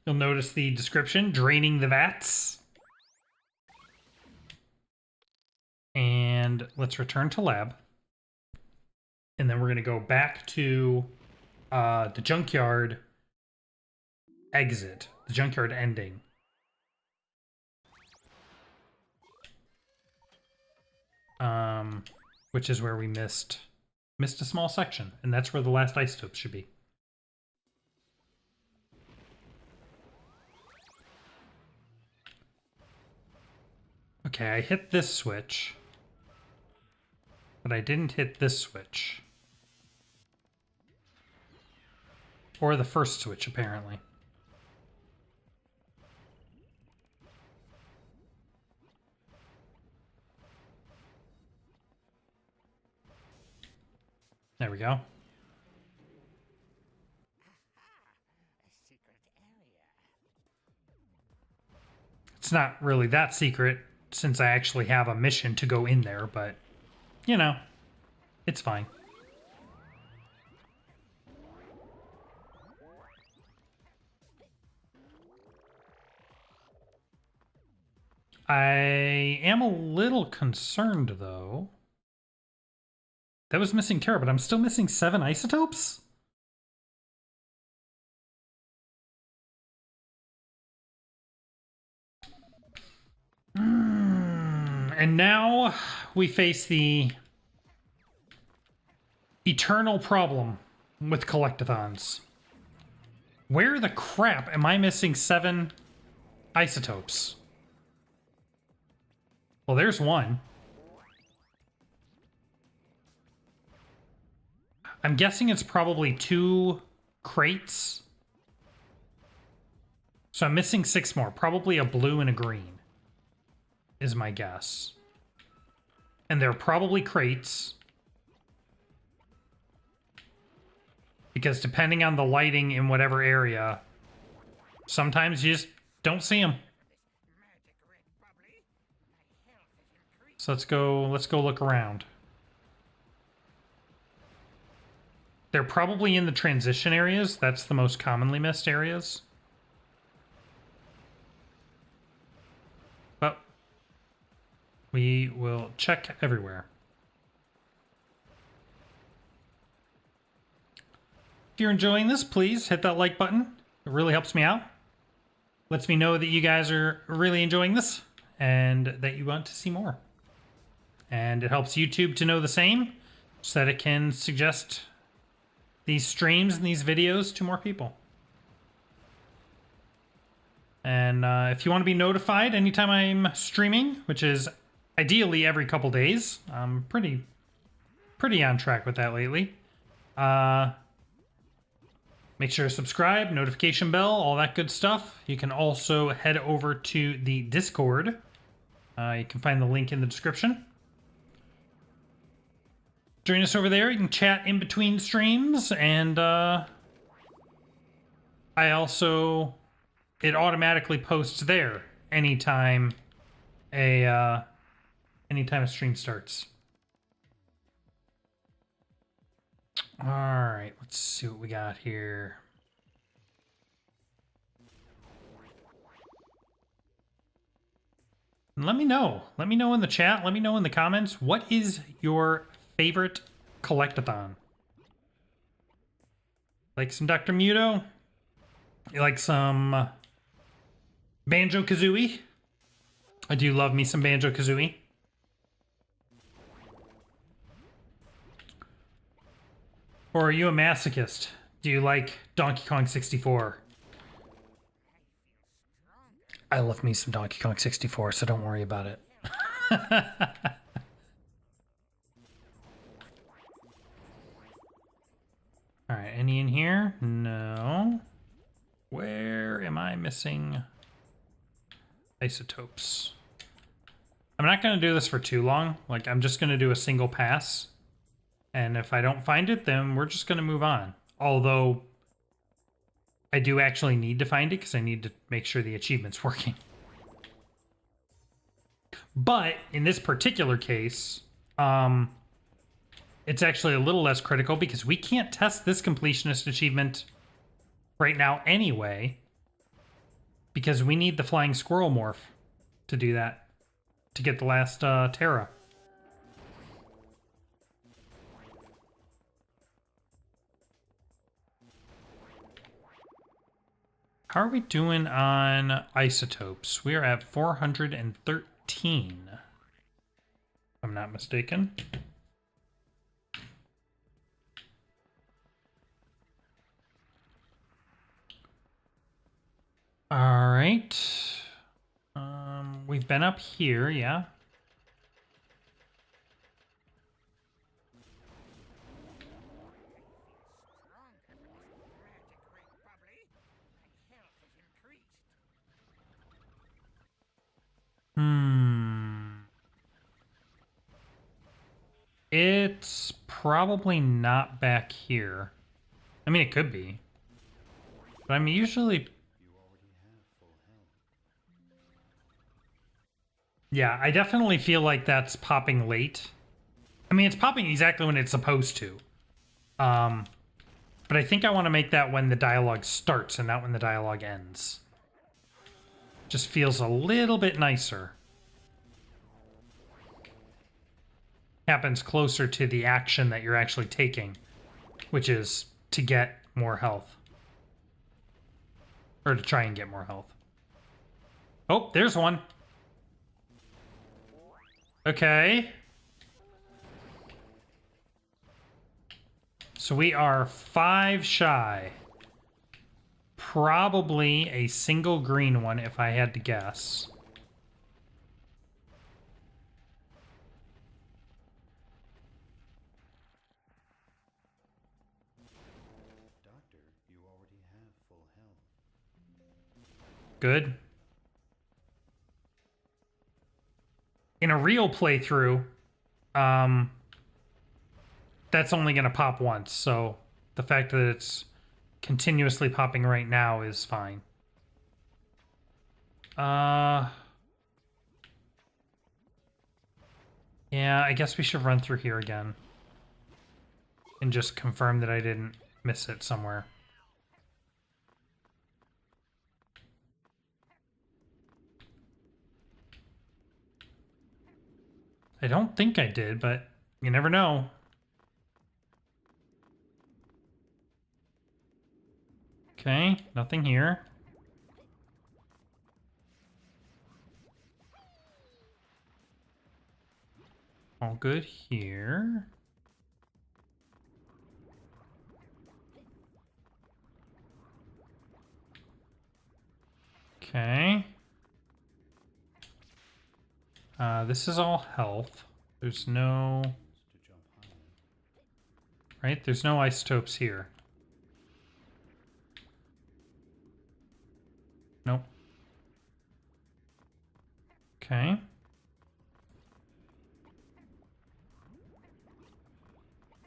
You'll notice the description, draining the vats. And let's return to lab. And then we're going to go back to the junkyard exit, the junkyard ending. Which is where we missed a small section, and that's where the last isotope should be. Okay, I hit this switch, but I didn't hit this switch. Or the first switch, apparently. There we go. It's not really that secret, since I actually have a mission to go in there, but, you know, it's fine. I am a little concerned, though. That was missing Terra, but I'm still missing 7 isotopes? And now we face the eternal problem with collectathons. Where the crap am I missing 7 isotopes? Well, there's one. I'm guessing it's probably 2 crates. So I'm missing 6 more. Probably a blue and a green is my guess. And they're probably crates. Because depending on the lighting in whatever area, sometimes you just don't see them. So let's go look around. They're probably in the transition areas. That's the most commonly missed areas. But we will check everywhere. you're enjoying this, please hit that like button. It really helps me out. Lets me know that you guys are really enjoying this and that you want to see more. And it helps YouTube to know the same so that it can suggest these streams and these videos to more people. And if you want to be notified anytime I'm streaming, which is ideally every couple days, I'm pretty on track with that lately. Make sure to subscribe, notification bell, all that good stuff. You can also head over to the Discord. You can find the link in the description. Join us over there. You can chat in between streams, and I also... it automatically posts there anytime a stream starts. All right, let's see what we got here. And let me know. Let me know in the chat. Let me know in the comments. What is your favorite collectathon? Like some Dr. Muto? You like some Banjo-Kazooie? I do love me some Banjo-Kazooie. Or are you a masochist? Do you like Donkey Kong 64? I love me some Donkey Kong 64, so don't worry about it. Alright, any in here? No. Where am I missing isotopes? I'm not going to do this for too long. Like, I'm just going to do a single pass. And if I don't find it, then we're just going to move on. Although, I do actually need to find it because I need to make sure the achievement's working. But, in this particular case, it's actually a little less critical because we can't test this completionist achievement right now anyway. Because we need the flying squirrel morph to do that. To get the last Terra. How are we doing on isotopes? We are at 413. If I'm not mistaken. All right. We've been up here, yeah. It's probably not back here. I mean, it could be. But I'm usually... yeah, I definitely feel like that's popping late. I mean, it's popping exactly when it's supposed to. But I think I want to make that when the dialogue starts and not when the dialogue ends. Just feels a little bit nicer. Happens closer to the action that you're actually taking, which is to get more health. Or to try and get more health. Oh, there's one. Okay. So we are 5 shy. Probably a single green one if I had to guess. Doctor, you already have full health. Good. In a real playthrough, that's only going to pop once, so the fact that it's continuously popping right now is fine. Yeah, I guess we should run through here again. And just confirm that I didn't miss it somewhere. I don't think I did, but you never know. Okay, nothing here. All good here. Okay. This is all health. There's no... To jump higher. Right? There's no isotopes here. Nope. Okay.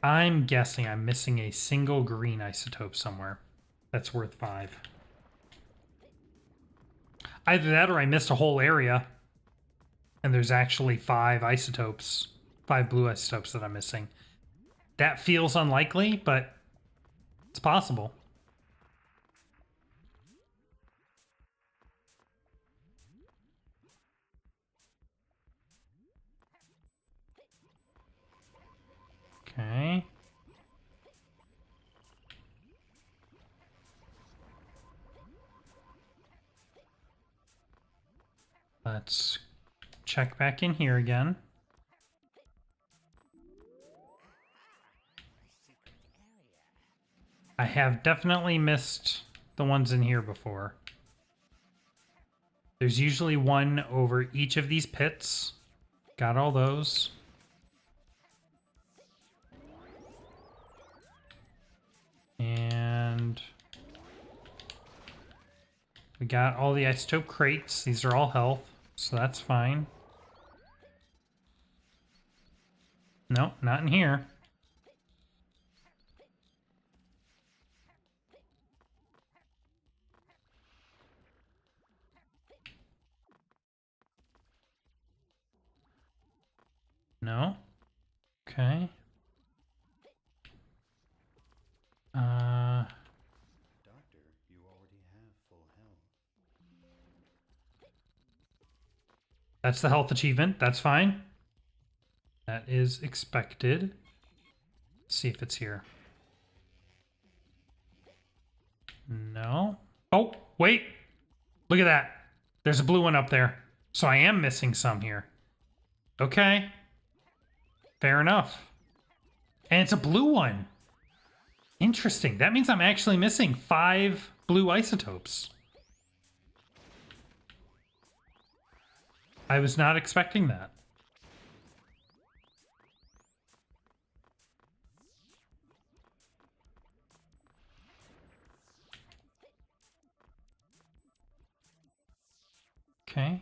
I'm guessing I'm missing a single green isotope somewhere. That's worth 5. Either that or I missed a whole area. And there's actually 5 isotopes. 5 blue isotopes that I'm missing. That feels unlikely, but it's possible. Okay. Let's check back in here again. I have definitely missed the ones in here before. There's usually one over each of these pits. Got all those. And we got all the isotope crates. These are all health, so that's fine. Nope, not in here. No. Okay. Doctor, you already have full health. That's the health achievement. That's fine. That is expected. Let's see if it's here. No. Oh, wait. Look at that. There's a blue one up there. So I am missing some here. Okay. Fair enough. And it's a blue one. Interesting. That means I'm actually missing 5 blue isotopes. I was not expecting that. Okay.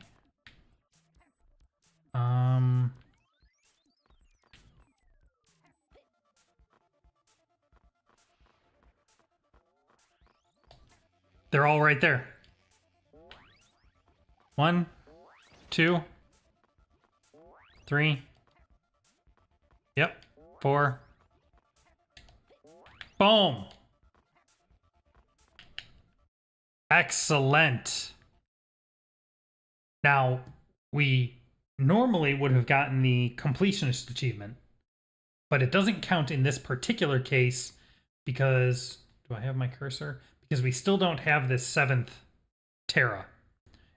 They're all right there. 1, 2, 3. Yep. 4. Boom. Excellent. Now, we normally would have gotten the completionist achievement, but it doesn't count in this particular case because, do I have my cursor? Because we still don't have this 7th Terra.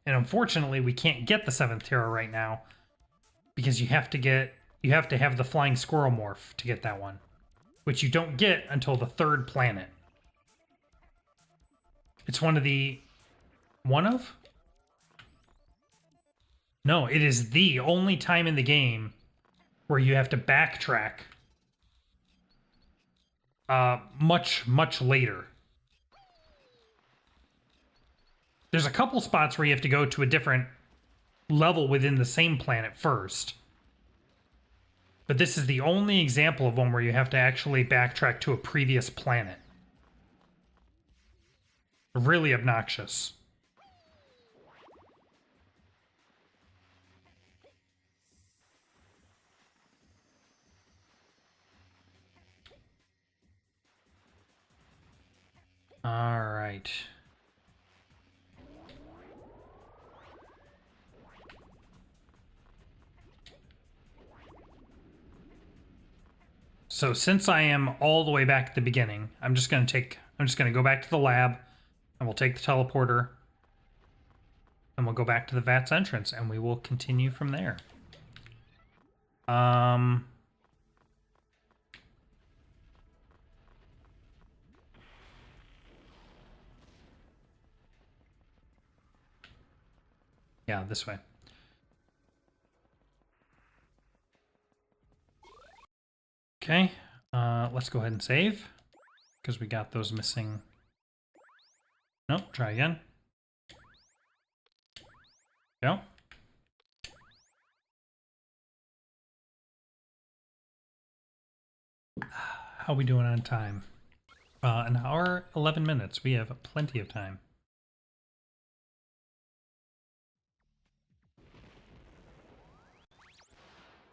And unfortunately, we can't get the 7th Terra right now because you have to have the flying squirrel morph to get that one, which you don't get until the 3rd planet. It's one of? No, it is the only time in the game where you have to backtrack much, much later. There's a couple spots where you have to go to a different level within the same planet first. But this is the only example of one where you have to actually backtrack to a previous planet. Really obnoxious. All right. So since I am all the way back at the beginning, I'm just going to go back to the lab, And we'll take the teleporter. And we'll go back to the VATS entrance. And we will continue from there. Yeah, this way. Okay, let's go ahead and save. Because we got those missing. Nope, try again. Go. How we doing on time? An hour, 11 minutes. We have plenty of time.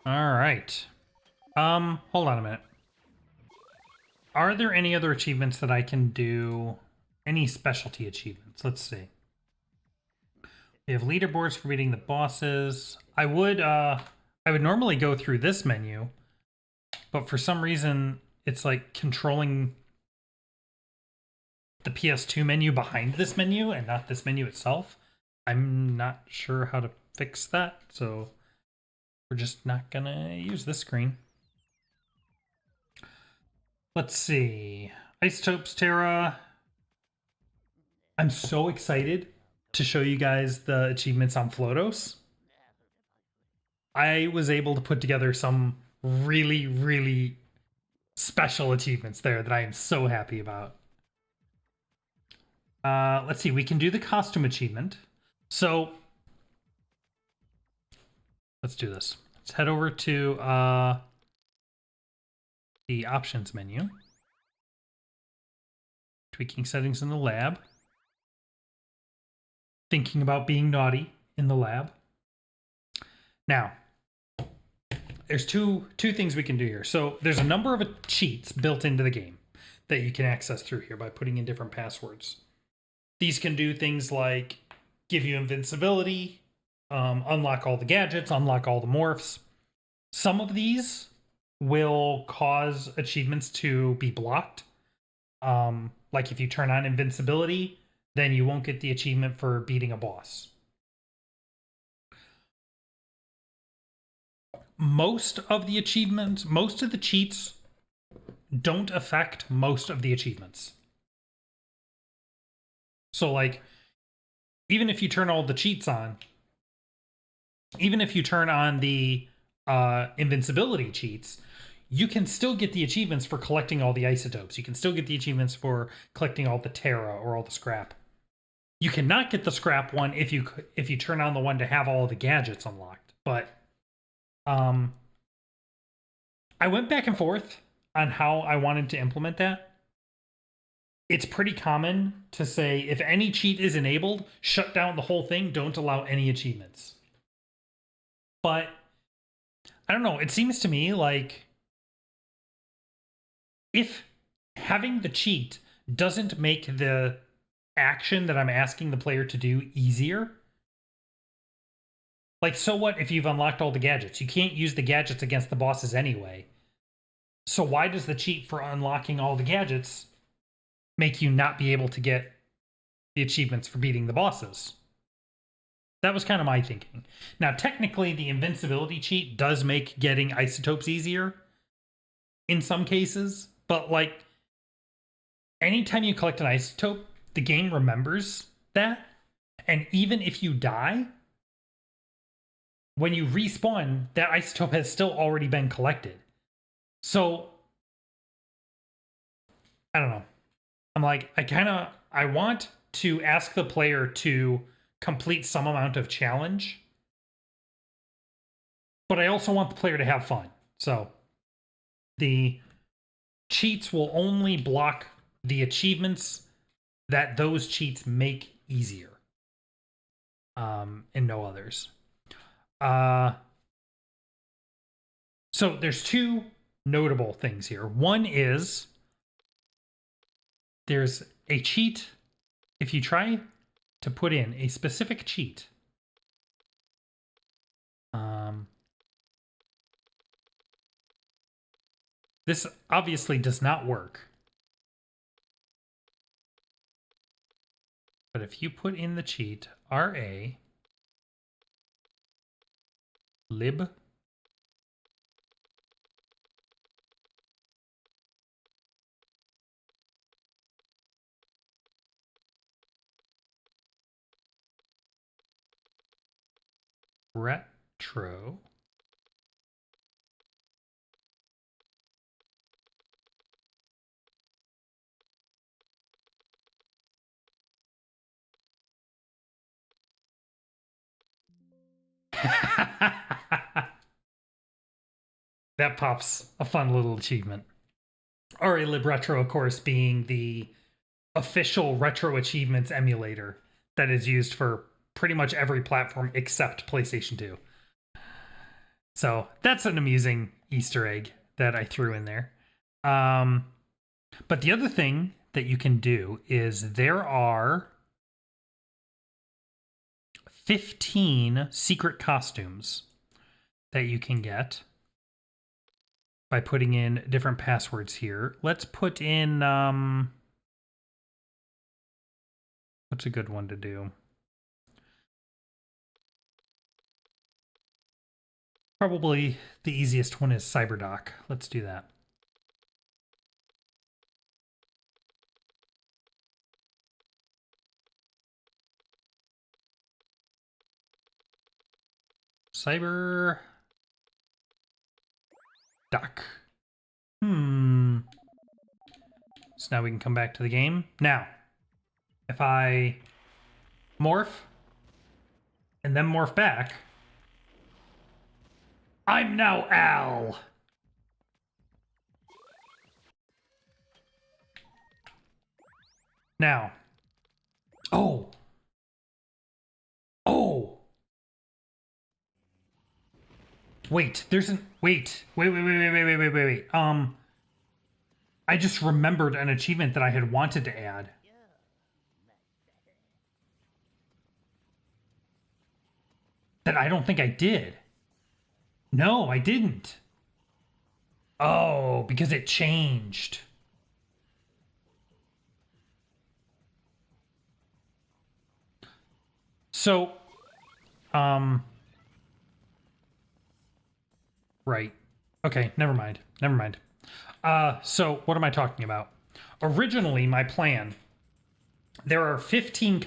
All right. Hold on a minute. Are there any other achievements that I can do? Any specialty achievements? Let's see. We have leaderboards for beating the bosses. I would normally go through this menu, but for some reason it's like controlling the PS2 menu behind this menu and not this menu itself. I'm not sure how to fix that, so we're just not gonna use this screen. Let's see. Isotopes Terra. I'm so excited to show you guys the achievements on Floatos. I was able to put together some really, really special achievements there that I am so happy about. Let's see. We can do the costume achievement. So let's do this. Let's head over to the options menu. Tweaking settings in the lab. Thinking about being naughty in the lab. Now, there's two things we can do here. So there's a number of cheats built into the game that you can access through here by putting in different passwords. These can do things like give you invincibility, unlock all the gadgets, unlock all the morphs. Some of these will cause achievements to be blocked. Like if you turn on invincibility, then you won't get the achievement for beating a boss. Most of the achievements, most of the cheats don't affect most of the achievements. So like, even if you turn all the cheats on, even if you turn on the invincibility cheats, you can still get the achievements for collecting all the isotopes. You can still get the achievements for collecting all the Terra or all the scrap. You cannot get the scrap one if you turn on the one to have all the gadgets unlocked. But I went back and forth on how I wanted to implement that. It's pretty common to say if any cheat is enabled, shut down the whole thing, don't allow any achievements. But I don't know, it seems to me like if having the cheat doesn't make the action that I'm asking the player to do easier, like, so what if you've unlocked all the gadgets? You can't use the gadgets against the bosses anyway. So why does the cheat for unlocking all the gadgets make you not be able to get the achievements for beating the bosses? That was kind of my thinking. Now, technically, the invincibility cheat does make getting isotopes easier in some cases, but like, anytime you collect an isotope, the game remembers that. And even if you die, when you respawn, that isotope has still already been collected. So, I don't know. I'm like, I want to ask the player to complete some amount of challenge, but I also want the player to have fun. So, the cheats will only block the achievements that those cheats make easier, and no others. So there's two notable things here. One is there's a cheat. If you try to put in a specific cheat, this obviously does not work. But if you put in the cheat RA lib retro that pops a fun little achievement. RA lib retro, of course, being the official RetroAchievements emulator that is used for pretty much every platform except PlayStation 2. So that's an amusing Easter egg that I threw in there. But the other thing that you can do is there are 15 secret costumes that you can get by putting in different passwords here. Let's put in, what's a good one to do? Probably the easiest one is CyberDoc. Let's do that. CyberDoc. So now we can come back to the game. Now, if I morph and then morph back, I'm now Al. Now. Oh. Wait, there's an wait. I just remembered an achievement that I had wanted to add. That I don't think I did. No, I didn't. Oh, because it changed. So, right. Okay, never mind. So what am I talking about? Originally, my plan, there are 15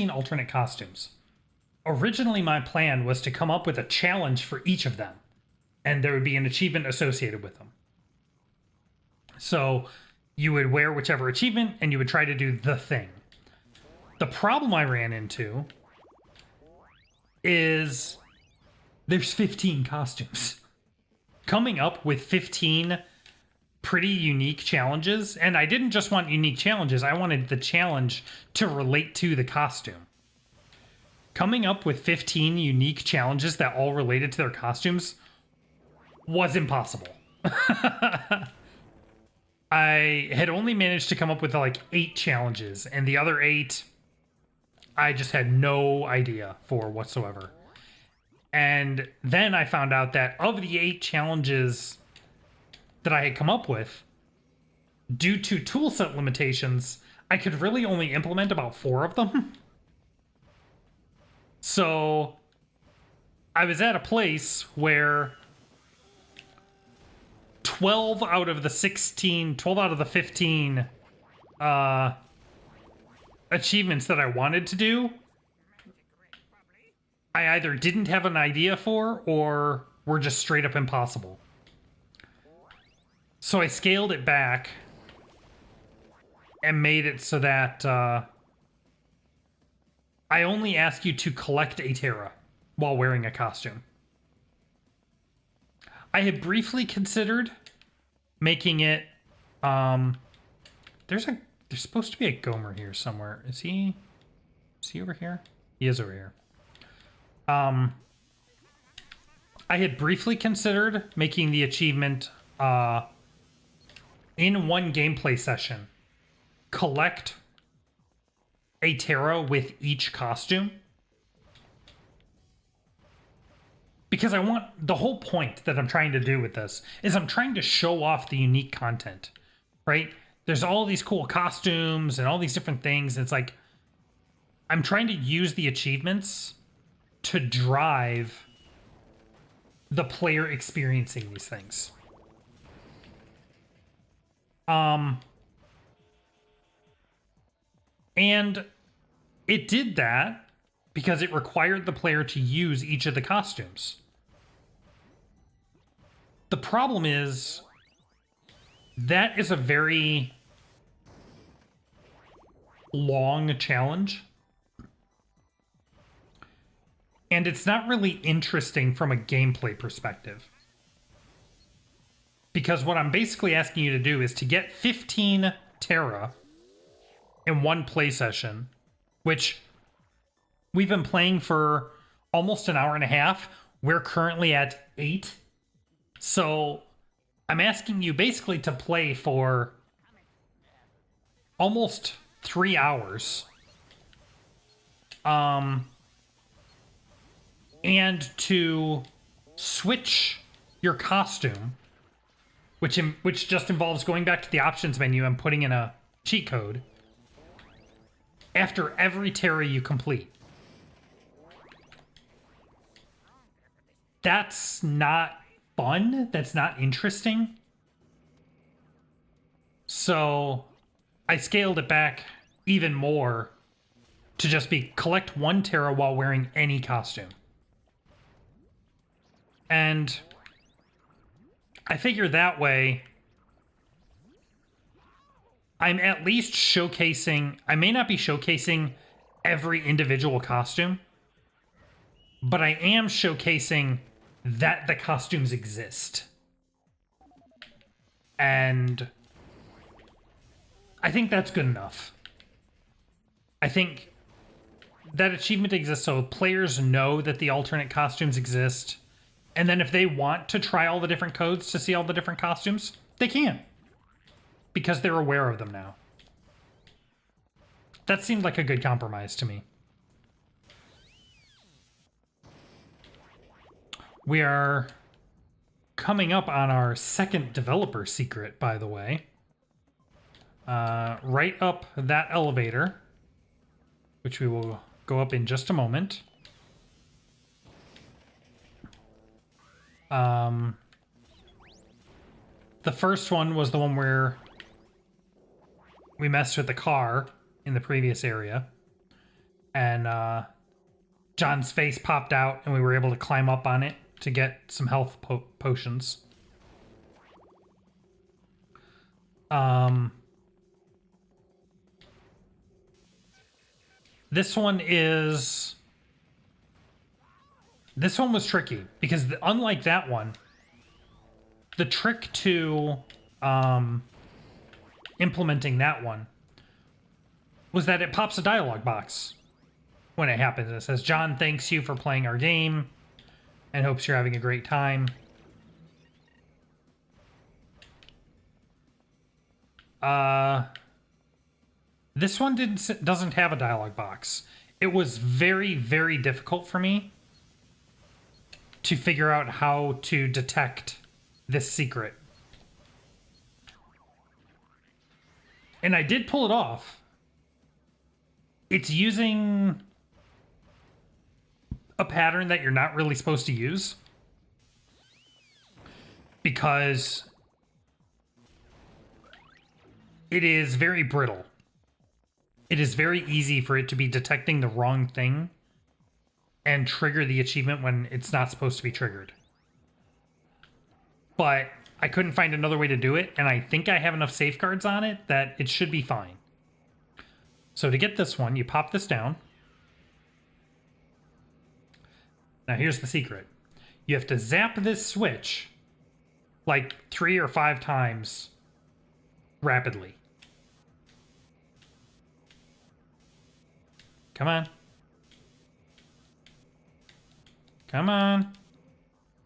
alternate costumes. Originally, my plan was to come up with a challenge for each of them, and there would be an achievement associated with them. So you would wear whichever achievement, and you would try to do the thing. The problem I ran into is there's 15 costumes. Coming up with 15 pretty unique challenges, and I didn't just want unique challenges, I wanted the challenge to relate to the costume. Coming up with 15 unique challenges that all related to their costumes was impossible. I had only managed to come up with like 8 challenges, and the other 8 I just had no idea for whatsoever. And then I found out that of the 8 challenges that I had come up with, due to toolset limitations, I could really only implement about 4 of them. So I was at a place where 12 out of the 15 achievements that I wanted to do, I either didn't have an idea for or were just straight up impossible. So I scaled it back and made it so that I only ask you to collect a Terra while wearing a costume. I had briefly considered making it, there's supposed to be a Gomer here somewhere. Is he over here? He is over here. I had briefly considered making the achievement in one gameplay session, collect a Terra with each costume. Because I want, the whole point that I'm trying to do with this is I'm trying to show off the unique content, right? There's all these cool costumes and all these different things. And it's like, I'm trying to use the achievements to drive the player experiencing these things. And it did that because it required the player to use each of the costumes. The problem is that is a very long challenge. And it's not really interesting from a gameplay perspective. Because what I'm basically asking you to do is to get 15 Terra in one play session, which we've been playing for almost an hour and a half. We're currently at 8. So I'm asking you basically to play for almost 3 hours. And to switch your costume, which just involves going back to the options menu and putting in a cheat code after every Terra you complete. That's not fun. That's not interesting. So I scaled it back even more to just be collect 1 Terra while wearing any costume. And I figure that way I'm at least showcasing, I may not be showcasing every individual costume, but I am showcasing that the costumes exist. And I think that's good enough. I think that achievement exists so players know that the alternate costumes exist. And then if they want to try all the different codes to see all the different costumes, they can. Because they're aware of them now. That seemed like a good compromise to me. We are coming up on our second developer secret, by the way. Right up that elevator, which we will go up in just a moment. The first one was the one where we messed with the car in the previous area. And John's face popped out and we were able to climb up on it to get some health potions. This one was tricky because unlike that one, the trick to implementing that one was that it pops a dialogue box when it happens. It says, John thanks you for playing our game and hopes you're having a great time. This one doesn't have a dialogue box. It was very, very difficult for me to figure out how to detect this secret. And I did pull it off. It's using a pattern that you're not really supposed to use. Because it is very brittle. It is very easy for it to be detecting the wrong thing and trigger the achievement when it's not supposed to be triggered. But I couldn't find another way to do it, and I think I have enough safeguards on it that it should be fine. So to get this one, you pop this down. Now here's the secret. You have to zap this switch like 3 or 5 times rapidly. Come on. Come on.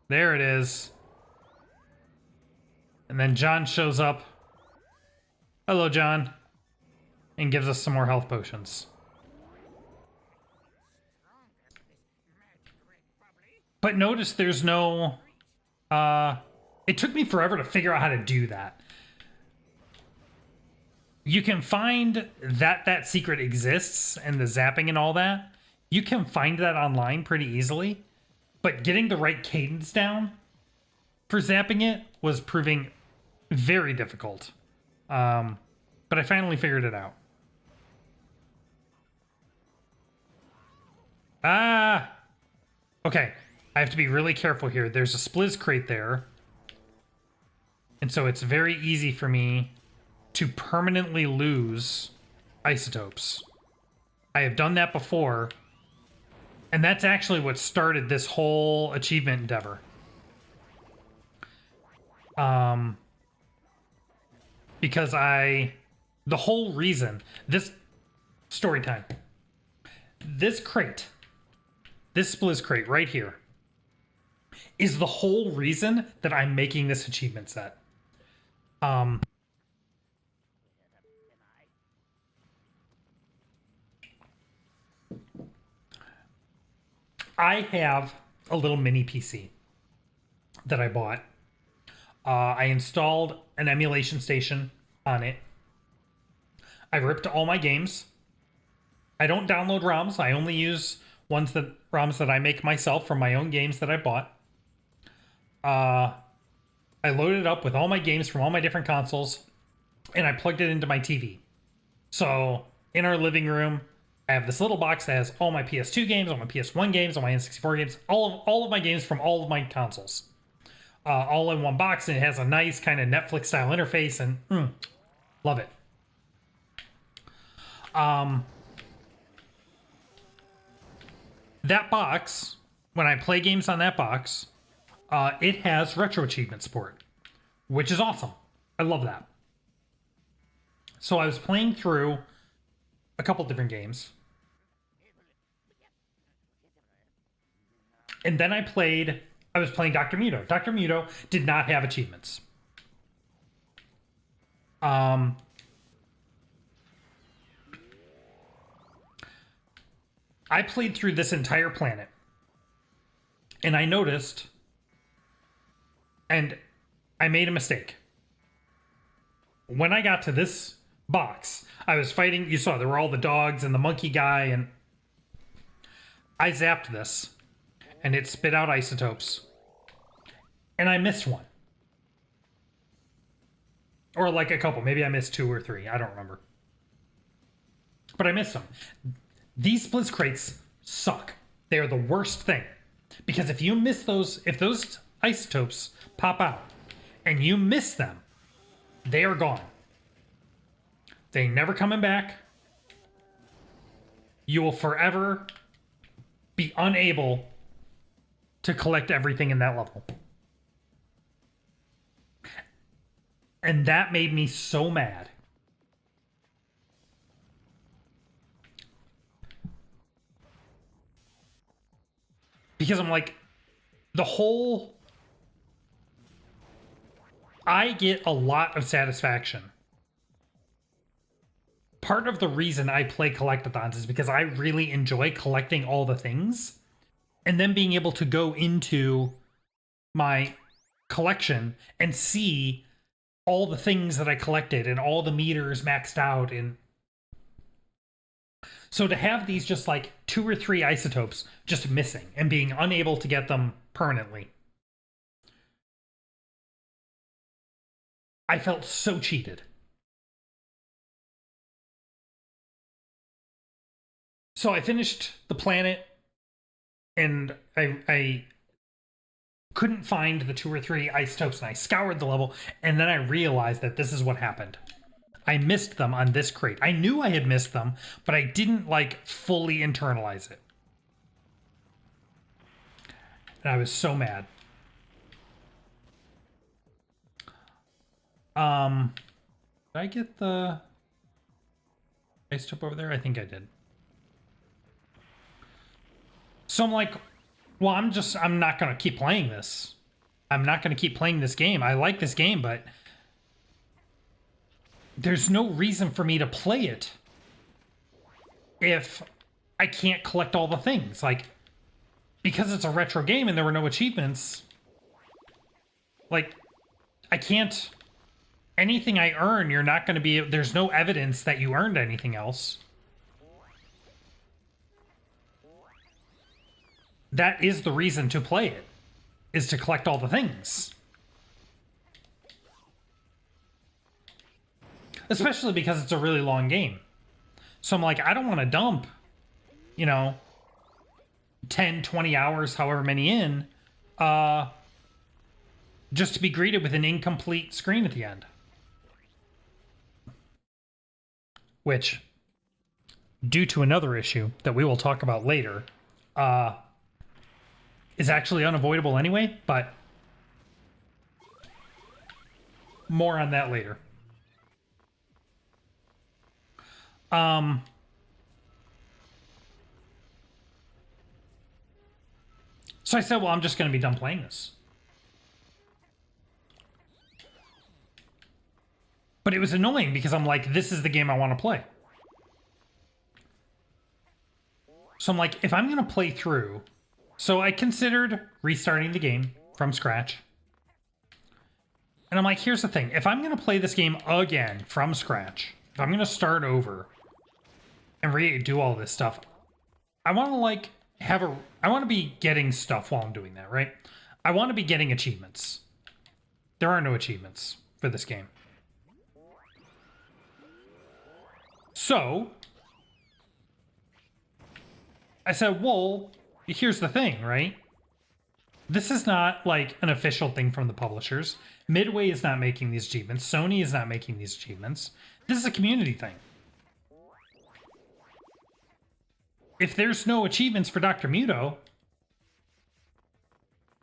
There it is. And then John shows up. Hello, John. And gives us some more health potions. But notice there's no... it took me forever to figure out how to do that. you can find that secret exists and the zapping and all that. You can find that online pretty easily, but getting the right cadence down for zapping it was proving very difficult. But I finally figured it out. Ah! Okay, I have to be really careful here. There's a Spliz crate there. And so it's very easy for me to permanently lose isotopes. I have done that before. And that's actually what started this whole achievement endeavor. Because the whole reason, this story time, this crate, this Spliz crate right here, is the whole reason that I'm making this achievement set. I have a little mini PC that I bought. I installed an emulation station on it. I ripped all my games. I don't download ROMs. I only use ROMs that I make myself from my own games that I bought. I loaded it up with all my games from all my different consoles, and I plugged it into my TV. So in our living room, I have this little box that has all my PS2 games, all my PS1 games, all my N64 games, all of my games from all of my consoles. All in one box, and it has a nice kind of Netflix style interface, and love it. That box, when I play games on that box, it has RetroAchievement support, which is awesome. I love that. So I was playing through a couple different games. And then I was playing Dr. Muto. Dr. Muto did not have achievements. I played through this entire planet, and I noticed, and I made a mistake. When I got to this box, I was fighting, you saw there were all the dogs and the monkey guy, and I zapped this, and it spit out isotopes, and I missed one. Or like a couple, maybe I missed 2 or 3, I don't remember. But I missed them. These Spliz crates suck. They are the worst thing. Because if you miss those, if those isotopes pop out and you miss them, they are gone. They ain't never coming back. You will forever be unable to collect everything in that level. And that made me so mad. Because I'm like, I get a lot of satisfaction. Part of the reason I play collectathons is because I really enjoy collecting all the things and then being able to go into my collection and see all the things that I collected and all the meters maxed out. And so to have these just like 2 or 3 isotopes just missing and being unable to get them permanently, I felt so cheated. So I finished the planet, and I couldn't find the 2 or 3 isotopes, and I scoured the level, and then I realized that this is what happened. I missed them on this crate. I knew I had missed them, but I didn't like fully internalize it. And I was so mad. Did I get the isotope over there? I think I did. So I'm like, well, I'm not going to keep playing this. I'm not going to keep playing this game. I like this game, but there's no reason for me to play it if I can't collect all the things. Like, because it's a retro game and there were no achievements, like, I can't anything I earn, you're not going to be, there's no evidence that you earned anything else. That is the reason to play it, is to collect all the things. Especially because it's a really long game. So I'm like, I don't want to dump, 10, 20 hours, however many in, just to be greeted with an incomplete screen at the end. Which, due to another issue that we will talk about later, is actually unavoidable anyway, but more on that later. So I said, well, I'm just going to be done playing this. But it was annoying because I'm like, this is the game I want to play. So I'm like, if I'm going to play through... So I considered restarting the game from scratch. And I'm like, here's the thing. If I'm going to play this game again from scratch, if I'm going to start over and redo all this stuff, I want to I want to be getting stuff while I'm doing that, right? I want to be getting achievements. There are no achievements for this game. So I said, well, here's the thing, right? This is not like an official thing from the publishers. Midway is not making these achievements. Sony is not making these achievements. This is a community thing. If there's no achievements for Dr. Muto,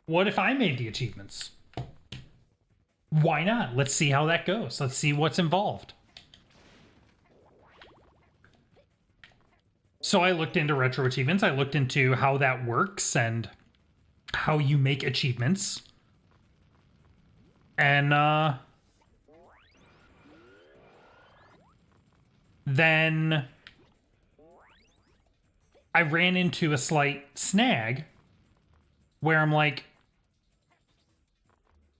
what if I made the achievements? Why not? Let's see how that goes. Let's see what's involved. So I looked into RetroAchievements. I looked into how that works and how you make achievements. And then I ran into a slight snag where I'm like,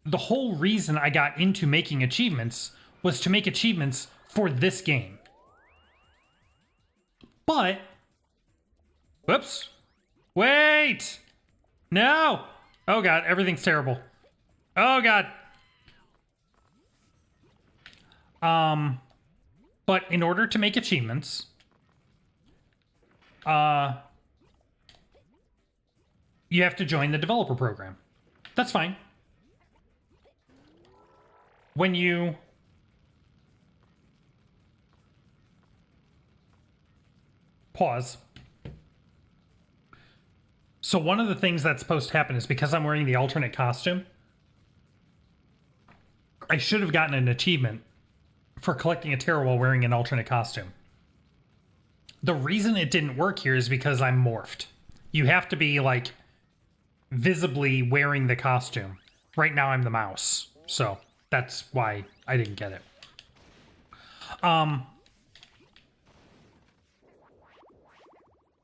the whole reason I got into making achievements was to make achievements for this game. But, whoops, wait, no, oh God, everything's terrible. Oh God. But in order to make achievements, you have to join the developer program. That's fine. When you pause. So one of the things that's supposed to happen is because I'm wearing the alternate costume, I should have gotten an achievement for collecting a tarot while wearing an alternate costume. The reason it didn't work here is because I'm morphed. You have to be like visibly wearing the costume. Right now I'm the mouse, so that's why I didn't get it.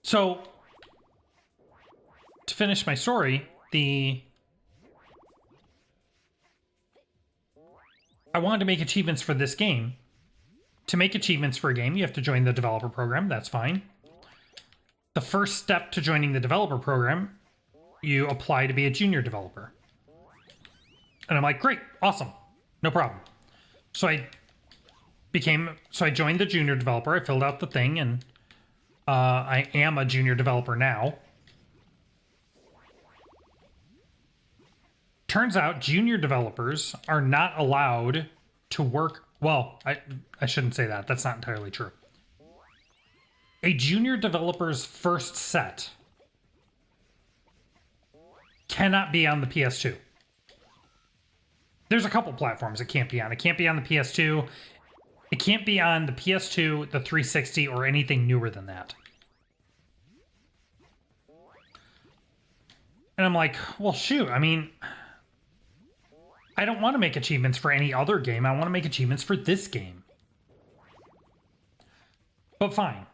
So to finish my story, I wanted to make achievements for this game. To make achievements for a game, you have to join the developer program. That's fine. The first step to joining the developer program, you apply to be a junior developer. And I'm like, great, awesome, no problem. So I joined the junior developer. I filled out the thing, and I am a junior developer now. Turns out junior developers are not allowed to work. Well, I shouldn't say that. That's not entirely true. A junior developer's first set cannot be on the PS2. There's a couple platforms it can't be on. It can't be on the PS2. It can't be on the PS2, the 360, or anything newer than that. And I'm like, well, shoot, I mean, I don't want to make achievements for any other game. I want to make achievements for this game. But fine.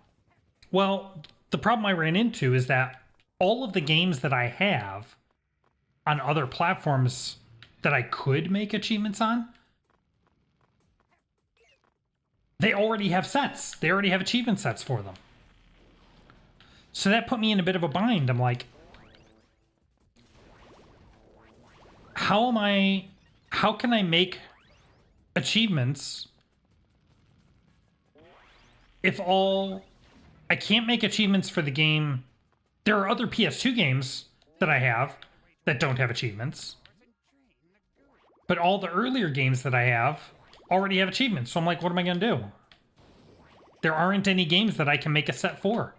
Well, the problem I ran into is that all of the games that I have on other platforms that I could make achievements on they already have sets. They already have achievement sets for them. So that put me in a bit of a bind. I'm like, how can I make achievements if I can't make achievements for the game? There are other PS2 games that I have that don't have achievements, but all the earlier games that I have already have achievements. So I'm like, what am I going to do? There aren't any games that I can make a set for.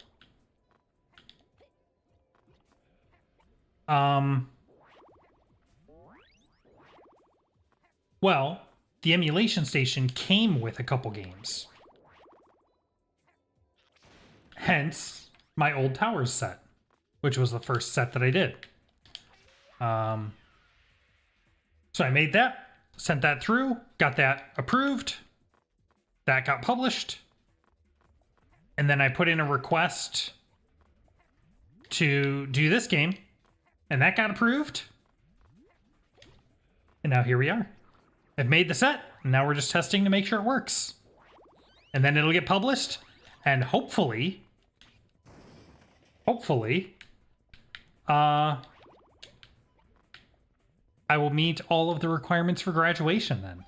Well, the emulation station came with a couple games. Hence, my Old Towers set, which was the first set that I did. So I made that, sent that through, got that approved, that got published, and then I put in a request to do this game, and that got approved. And now here we are. I've made the set, and now we're just testing to make sure it works. And then it'll get published, and hopefully, I will meet all of the requirements for graduation then.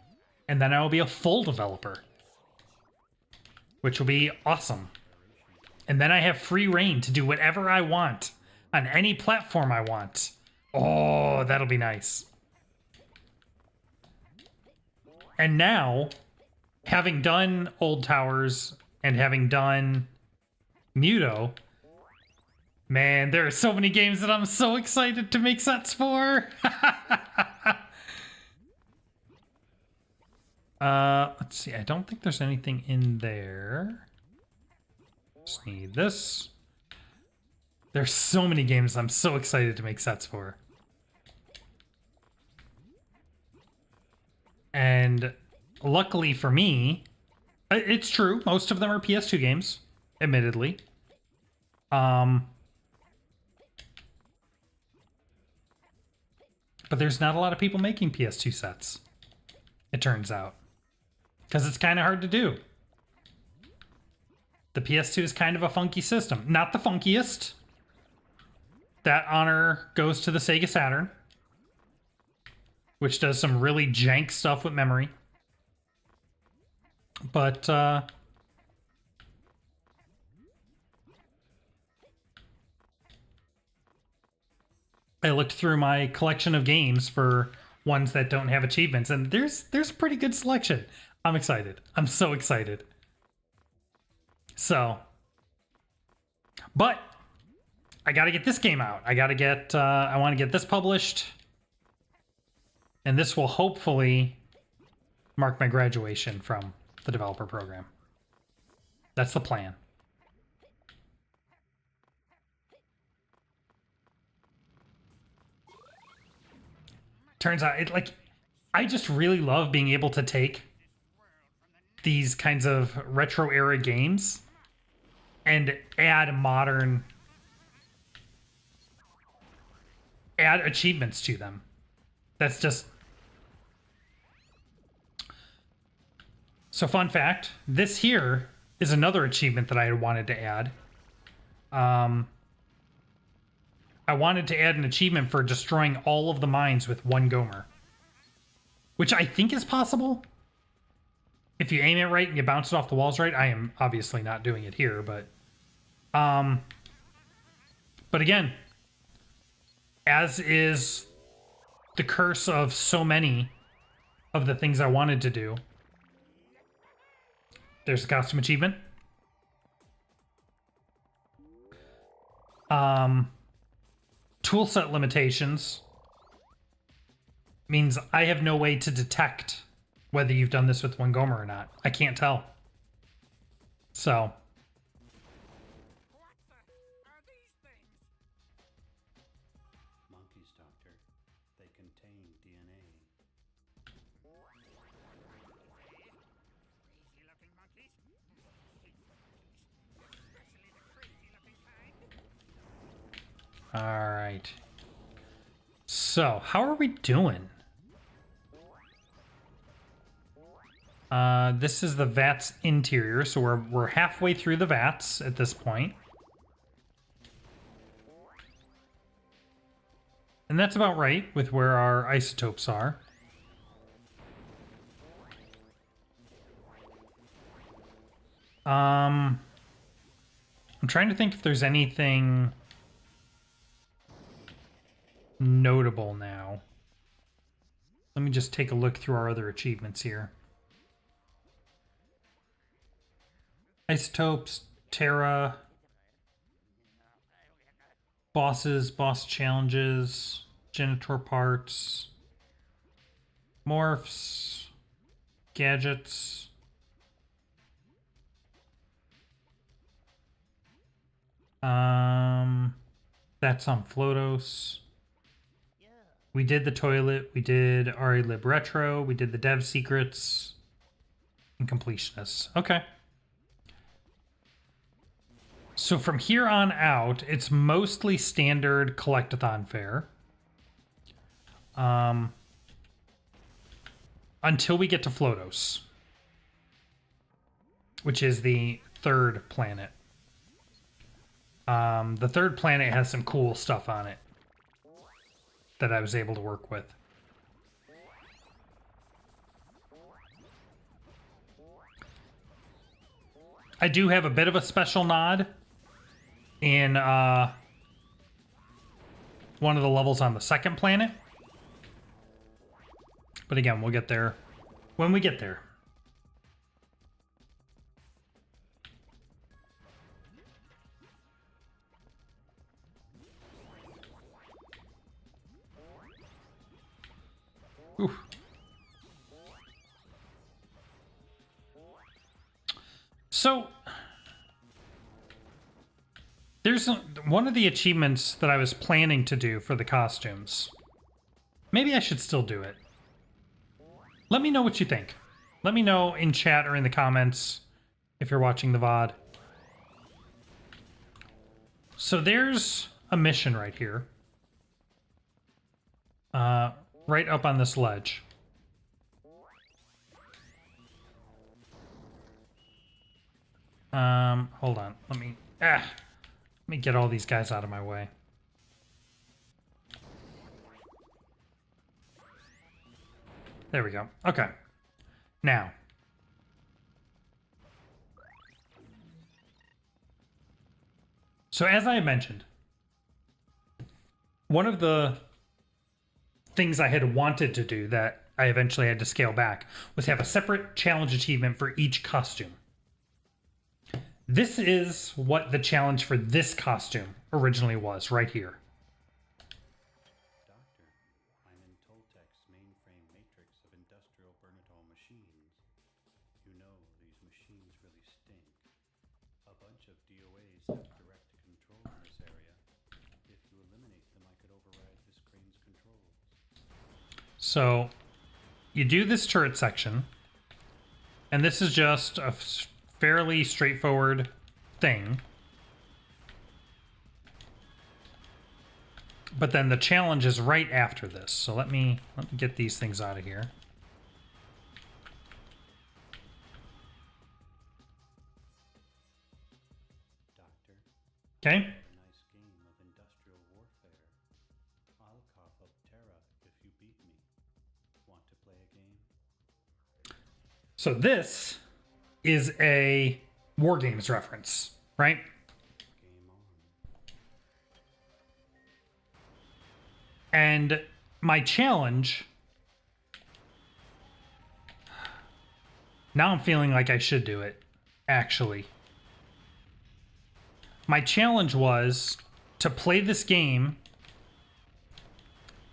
And then I will be a full developer, which will be awesome. And then I have free reign to do whatever I want on any platform I want. Oh, that'll be nice. And now, having done Old Towers and having done Muto, man, there are so many games that I'm so excited to make sets for. Let's see. I don't think there's anything in there. Just need this. There's so many games I'm so excited to make sets for. And luckily for me, it's true. Most of them are PS2 games, admittedly. But there's not a lot of people making PS2 sets, it turns out. Because it's kind of hard to do. The PS2 is kind of a funky system. Not the funkiest. That honor goes to the Sega Saturn, which does some really jank stuff with memory. But, I looked through my collection of games for ones that don't have achievements, and there's a pretty good selection. I'm excited. I'm so excited. So, but I got to get this game out. I got to get, I want to get this published. And this will hopefully mark my graduation from the developer program. That's the plan. Turns out, I just really love being able to take these kinds of retro era games and add achievements to them. That's just... So fun fact, this here is another achievement that I had wanted to add. I wanted to add an achievement for destroying all of the mines with one Gomer, which I think is possible. If you aim it right and you bounce it off the walls right. I am obviously not doing it here, but again, as is the curse of so many of the things I wanted to do, there's a costume achievement. Toolset limitations means I have no way to detect whether you've done this with one Gomer or not. I can't tell. So. What are these things? Monkeys, Doctor. They contain DNA. Crazy-looking monkeys. Hate monkeys. Especially the crazy-looking kind. All right. So, how are we doing? This is the VATS interior, so we're halfway through the VATS at this point. And that's about right with where our isotopes are. I'm trying to think if there's anything notable now. Let me just take a look through our other achievements here. Isotopes, Terra, bosses, boss challenges, Genitor parts, morphs, gadgets. That's on Flotos. We did the toilet, we did ReLib Retro, we did the dev secrets, and completionists. Okay. So from here on out, it's mostly standard collectathon fare. Until we get to Flotos, which is the third planet. The third planet has some cool stuff on it that I was able to work with. I do have a bit of a special nod in one of the levels on the second planet. But again, we'll get there when we get there. Oof. So there's one of the achievements that I was planning to do for the costumes. Maybe I should still do it. Let me know what you think. Let me know in chat or in the comments if you're watching the VOD. So there's a mission right here. Right up on this ledge. Hold on. Let me get all these guys out of my way. There we go. Okay. Now. So as I mentioned, one of the things I had wanted to do that I eventually had to scale back was have a separate challenge achievement for each costume. This is what the challenge for this costume originally was, right here. Doctor, I'm in Toltec's mainframe matrix of industrial Bernadol machines. You know these machines really stink. A bunch of DOAs have direct control in this area. If you eliminate them, I could override this crane's controls. So you do this turret section, and this is just a fairly straightforward thing. But then the challenge is right after this. So let me get these things out of here. Doctor, Okay. a nice game of industrial warfare. I'll cough up Terra if you beat me. Want to play a game? So this is a War Games reference, right? Game on. And my challenge... Now I'm feeling like I should do it, actually. My challenge was to play this game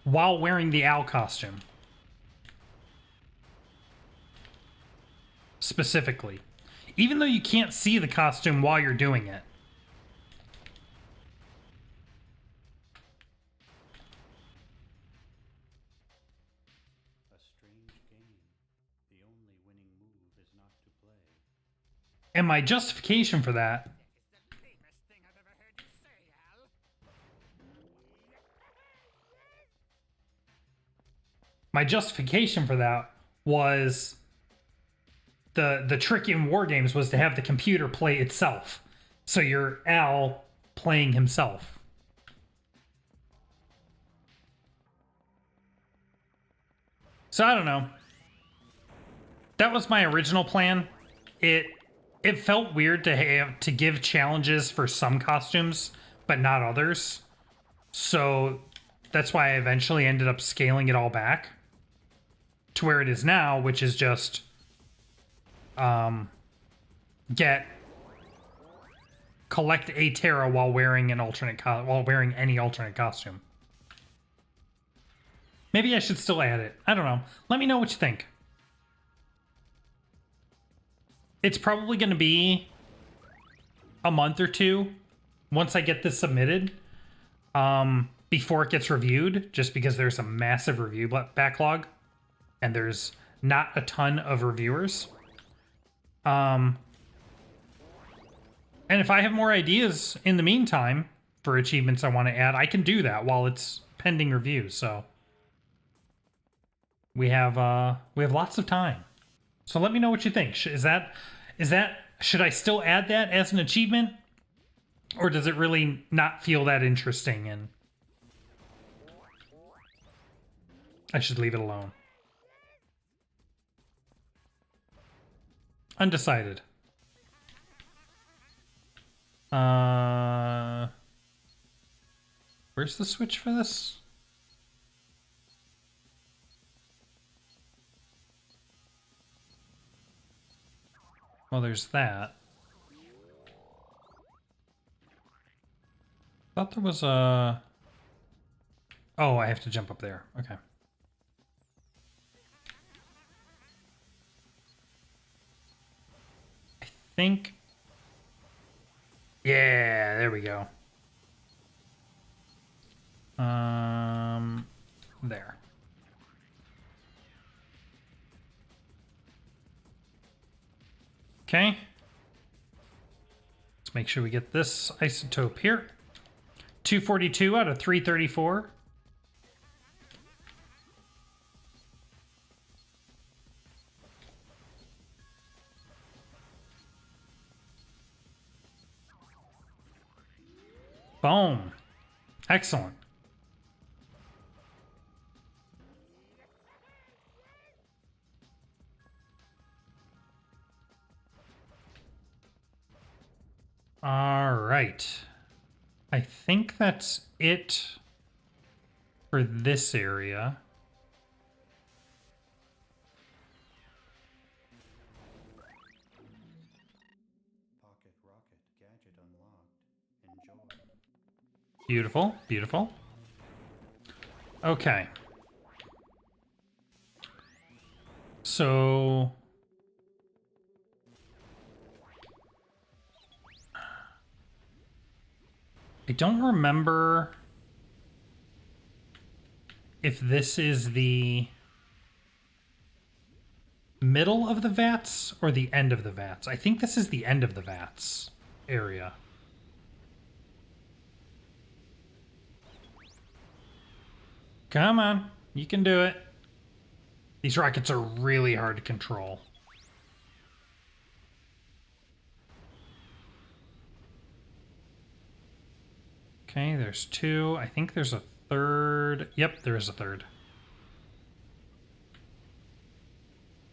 while wearing the owl costume. Specifically. Even though you can't see the costume while you're doing it. A strange game. The only winning move is not to play. And my justification for that was the trick in war games was to have the computer play itself. So you're Al playing himself. So I don't know. That was my original plan. It felt weird to give challenges for some costumes, but not others. So that's why I eventually ended up scaling it all back to where it is now, which is just collect a Terra while wearing an any alternate costume. Maybe I should still add it. I don't know. Let me know what you think. It's probably going to be a month or two once I get this submitted before it gets reviewed, just because there's a massive review backlog and there's not a ton of reviewers. And if I have more ideas in the meantime for achievements I want to add, I can do that while it's pending review. So we have lots of time. So let me know what you think. Should I still add that as an achievement? Or does it really not feel that interesting and I should leave it alone? Undecided. Where's the switch for this? Well, there's that. Thought there was a... Oh, I have to jump up there. Okay. I think... Yeah, there we go. There. Okay. Let's make sure we get this isotope here. 242 out of 334. Boom. Excellent. All right. I think that's it for this area. Pocket rocket gadget unlocked. Enjoy. Beautiful, beautiful. Okay. So... I don't remember if this is the middle of the vats or the end of the vats. I think this is the end of the vats area. Come on, you can do it. These rockets are really hard to control. Okay, there's two. I think there's a third. Yep, there is a third.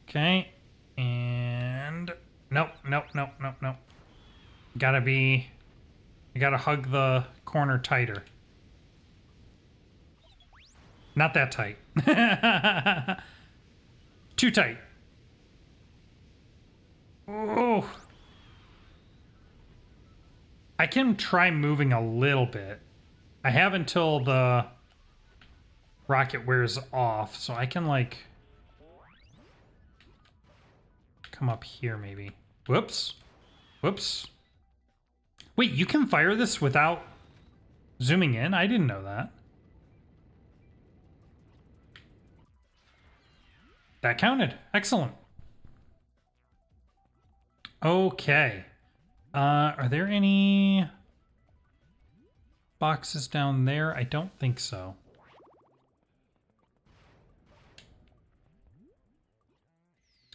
Okay, and nope. I gotta hug the corner tighter. Not that tight. Too tight. Oh. I can try moving a little bit. I have until the rocket wears off, so I can, like, come up here maybe. Whoops. Whoops. Wait, you can fire this without zooming in? I didn't know that. That counted. Excellent. Okay. Are there any boxes down there? I don't think so.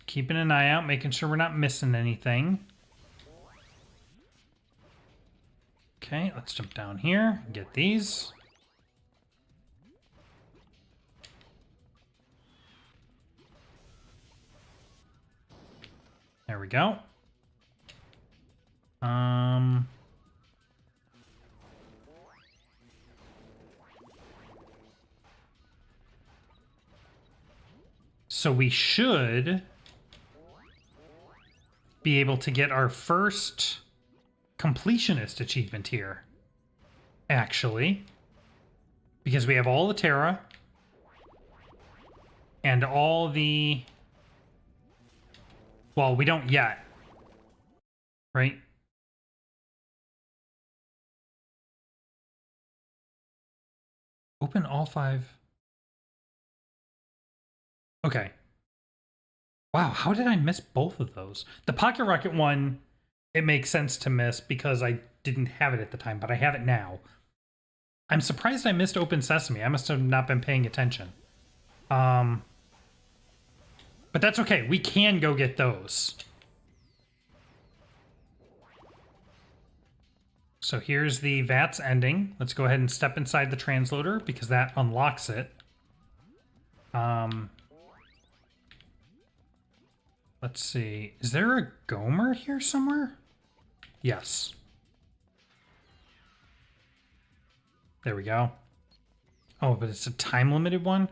Just keeping an eye out, making sure we're not missing anything. Okay, let's jump down here and get these. There we go. So we should be able to get our first completionist achievement here, actually, because we have all the Terra and all the, well, we don't yet, right? Open all 5. Okay. Wow, how did I miss both of those? The Pocket Rocket one, it makes sense to miss because I didn't have it at the time, but I have it now. I'm surprised I missed Open Sesame. I must have not been paying attention. But that's okay. We can go get those. So here's the VATS ending. Let's go ahead and step inside the transloader because that unlocks it. Let's see. Is there a Gomer here somewhere? Yes. There we go. Oh, but it's a time-limited one?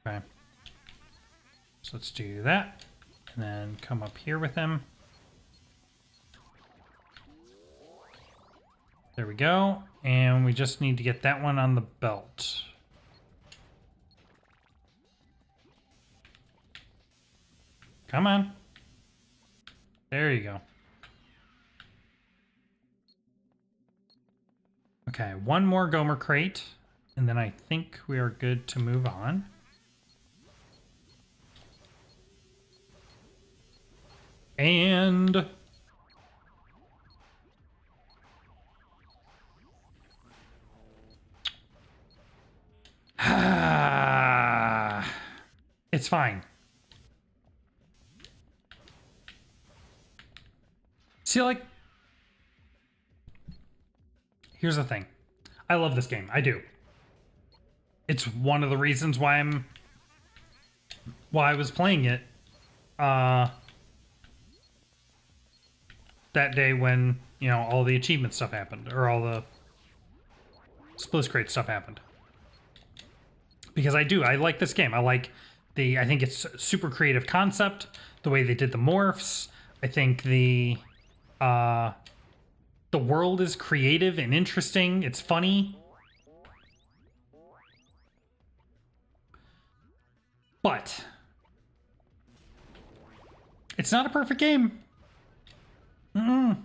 Okay. So let's do that. And then come up here with him. There we go. And we just need to get that one on the belt. Come on. There you go. Okay, one more Gomer crate, and then I think we are good to move on. And it's fine. See, like, here's the thing. I love this game. I do. It's one of the reasons why I was playing it that day when, you know, all the achievement stuff happened, or all the Spliss Crate stuff happened. Because I like this game. I think it's a super creative concept, the way they did the morphs. I think the world is creative and interesting. It's funny. But it's not a perfect game. In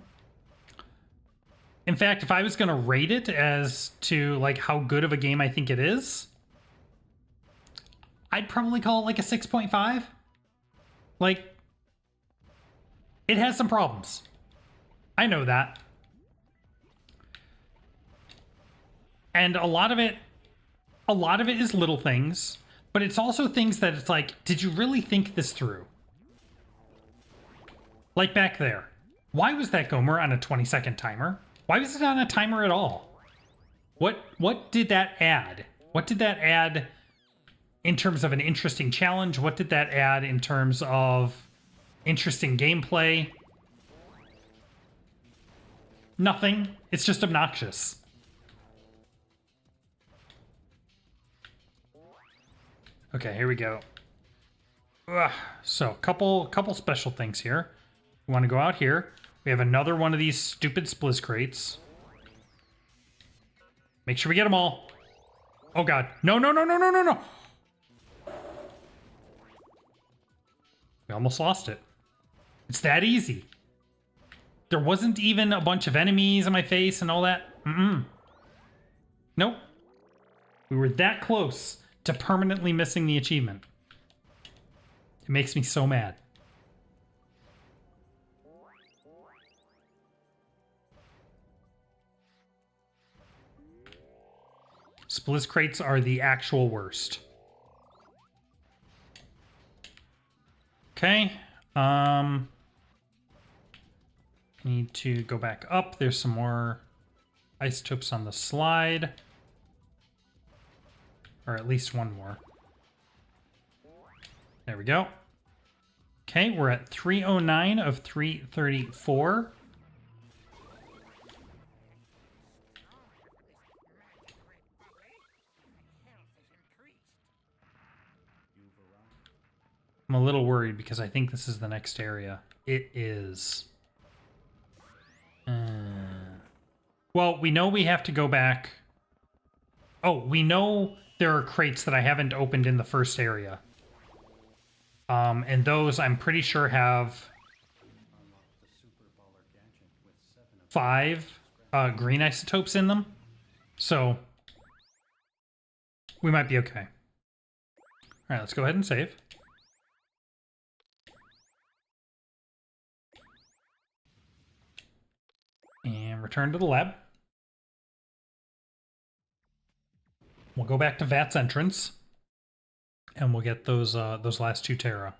fact, if I was going to rate it as to like how good of a game I think it is, I'd probably call it like a 6.5. Like, it has some problems. I know that. And a lot of it is little things, but it's also things that it's like, did you really think this through? Like back there. Why was that Gomer on a 20-second timer? Why was it on a timer at all? What did that add? What did that add in terms of an interesting challenge? What did that add in terms of interesting gameplay? Nothing. It's just obnoxious. Okay, here we go. Ugh. So, couple special things here. We want to go out here. We have another one of these stupid Spliss Crates. Make sure we get them all. Oh god. No, no, no, no, no, no, no! We almost lost it. It's that easy. There wasn't even a bunch of enemies in my face and all that. Nope. We were that close to permanently missing the achievement. It makes me so mad. Spliss Crates are the actual worst. Okay. I need to go back up. There's some more isotopes on the slide. Or at least one more. There we go. Okay, we're at 309 of 334. I'm a little worried because I think this is the next area. It is. Well, we know we have to go back. Oh, we know there are crates that I haven't opened in the first area. And those I'm pretty sure have 5 green isotopes in them. So we might be okay. All right, let's go ahead and save. And return to the lab. We'll go back to Vat's entrance. And we'll get those last 2 Terra.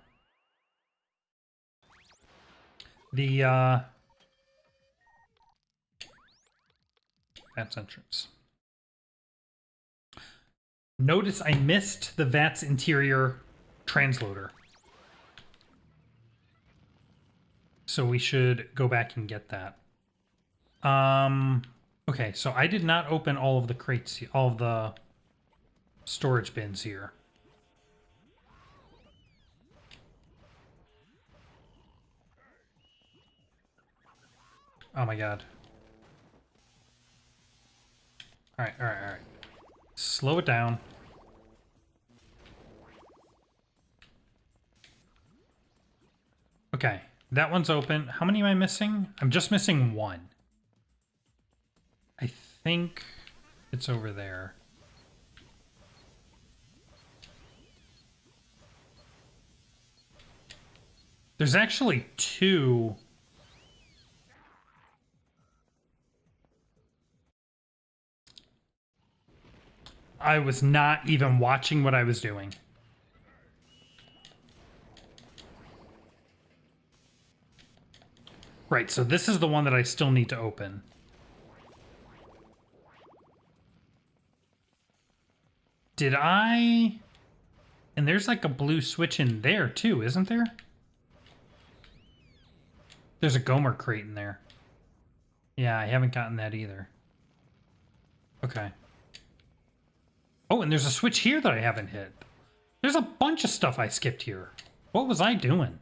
The Vat's entrance. Notice I missed the Vat's interior transloader. So we should go back and get that. Okay, so I did not open all of the crates, all of the storage bins here. Oh my god. Alright, alright, alright. Slow it down. Okay, that one's open. How many am I missing? I'm just missing 1. I think it's over there. There's actually 2. I was not even watching what I was doing. Right, so this is the one that I still need to open. Did I... And there's like a blue switch in there too, isn't there? There's a Gomer crate in there. Yeah, I haven't gotten that either. Okay. Oh, and there's a switch here that I haven't hit. There's a bunch of stuff I skipped here. What was I doing?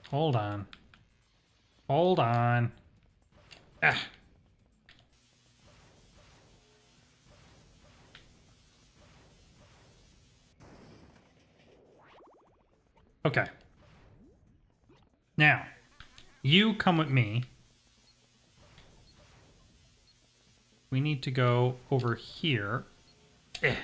Hold on. Hold on. Ah. Okay. Now, you come with me. We need to go over here. Eh.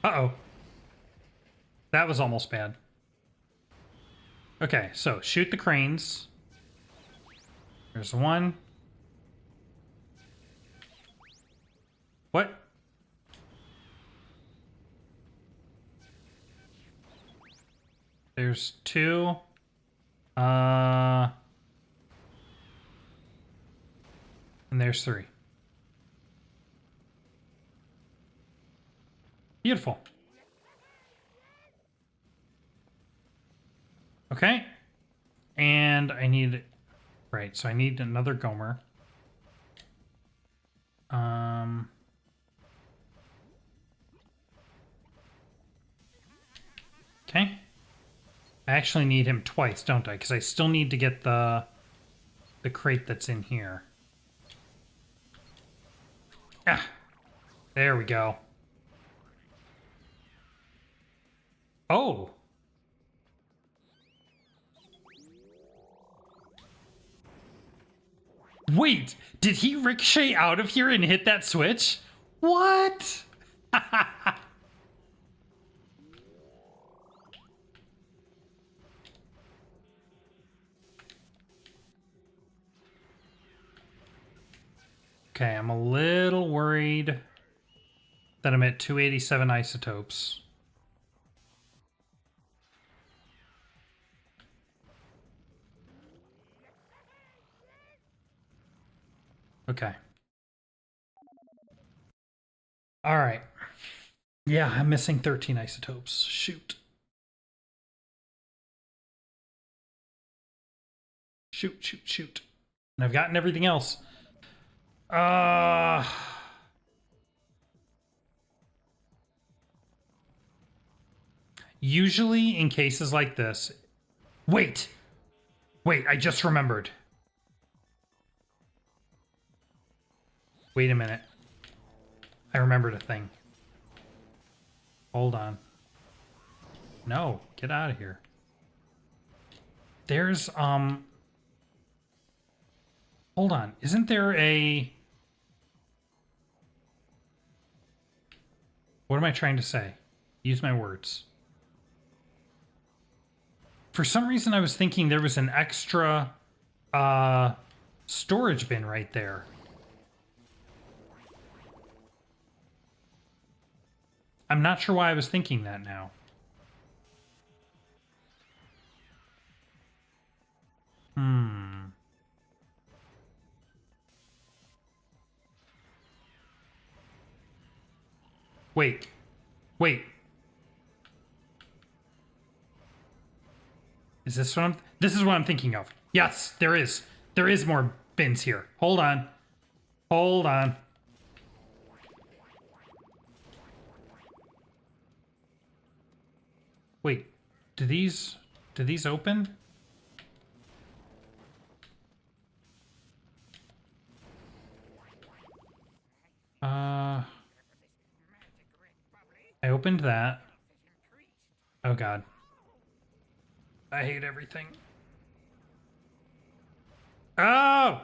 Uh-oh. That was almost bad. Okay, so shoot the cranes. There's one. What? There's 2. And there's 3. Beautiful. Okay. And I need... Right, so I need another Gomer. Okay. I actually need him twice, don't I? Because I still need to get the crate that's in here. Ah, there we go. Oh. Wait, did he ricochet out of here and hit that switch? What? Okay, I'm a little worried that I'm at 287 isotopes. Okay. All right. Yeah, I'm missing 13 isotopes. Shoot. Shoot. And I've gotten everything else. Usually in cases like this... Wait, I just remembered. Wait a minute. I remembered a thing. Hold on. No, get out of here. There's, hold on. Isn't there a... What am I trying to say? Use my words. For some reason, I was thinking there was an extra, storage bin right there. I'm not sure why I was thinking that now. Wait. Is this what this is what I'm thinking of. Yes, there is. There is more bins here. Hold on. Wait, do these open? I opened that. Oh god. I hate everything. Oh!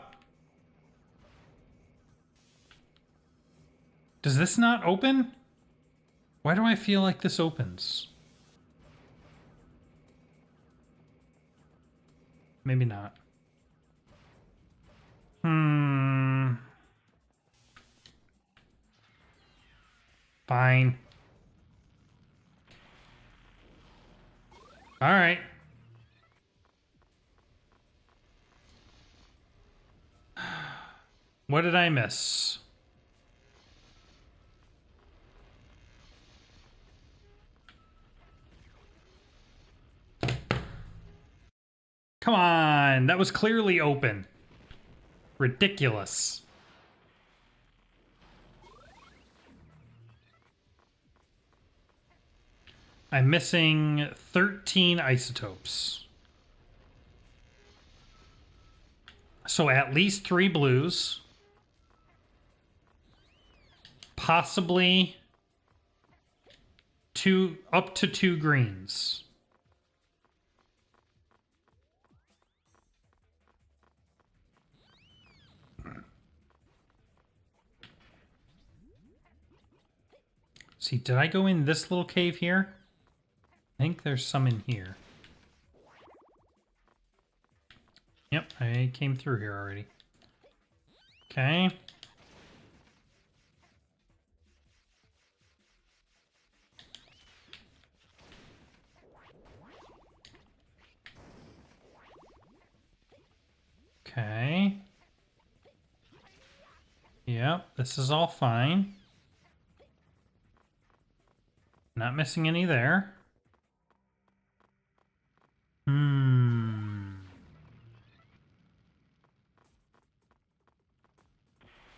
Does this not open? Why do I feel like this opens? Maybe not. Fine. All right. What did I miss? Come on, that was clearly open. Ridiculous. I'm missing 13 isotopes. So at least 3 blues. Possibly up to 2 greens. See, did I go in this little cave here? I think there's some in here. Yep, I came through here already. Okay. Okay. Yep, this is all fine. Not missing any there.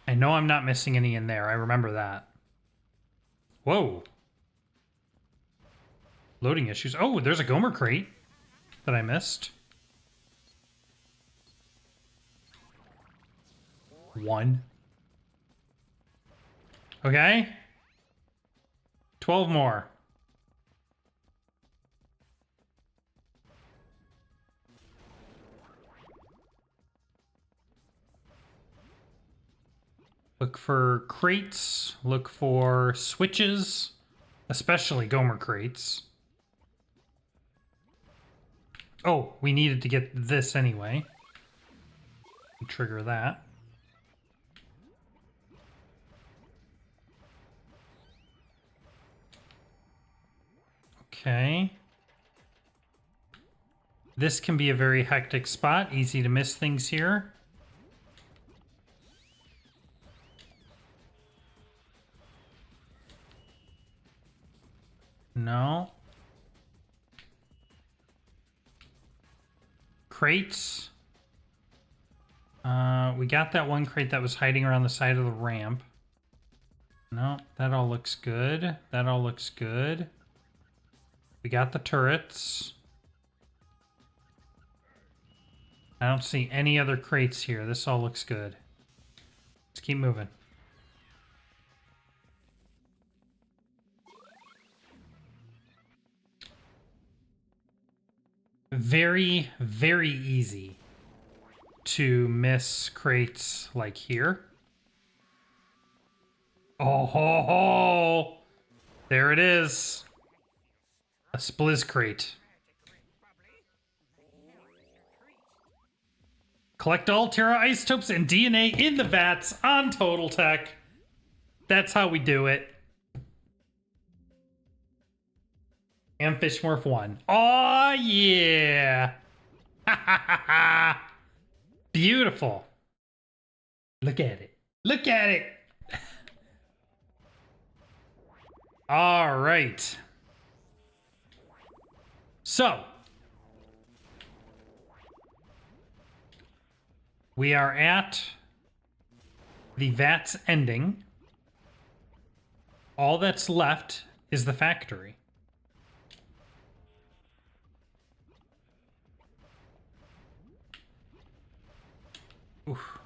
I know I'm not missing any in there. I remember that. Whoa. Loading issues. Oh, there's a Gomer crate that I missed. 1. Okay. 12 more. Look for crates. Look for switches, especially Gomer crates. Oh, we needed to get this anyway. Trigger that. Okay. This can be a very hectic spot. Easy to miss things here. No. Crates. We got that one crate that was hiding around the side of the ramp. No, that all looks good. That all looks good. We got the turrets. I don't see any other crates here. This all looks good. Let's keep moving. Very, very easy to miss crates like here. Oh, ho, ho. There it is. A Spliz crate. Collect all Terra isotopes and DNA in the vats on Total Tech. That's how we do it. And Fishmorph 1. Oh yeah! Beautiful. Look at it. Look at it! All right. So, we are at the VAT's ending. All that's left is the factory. Oof.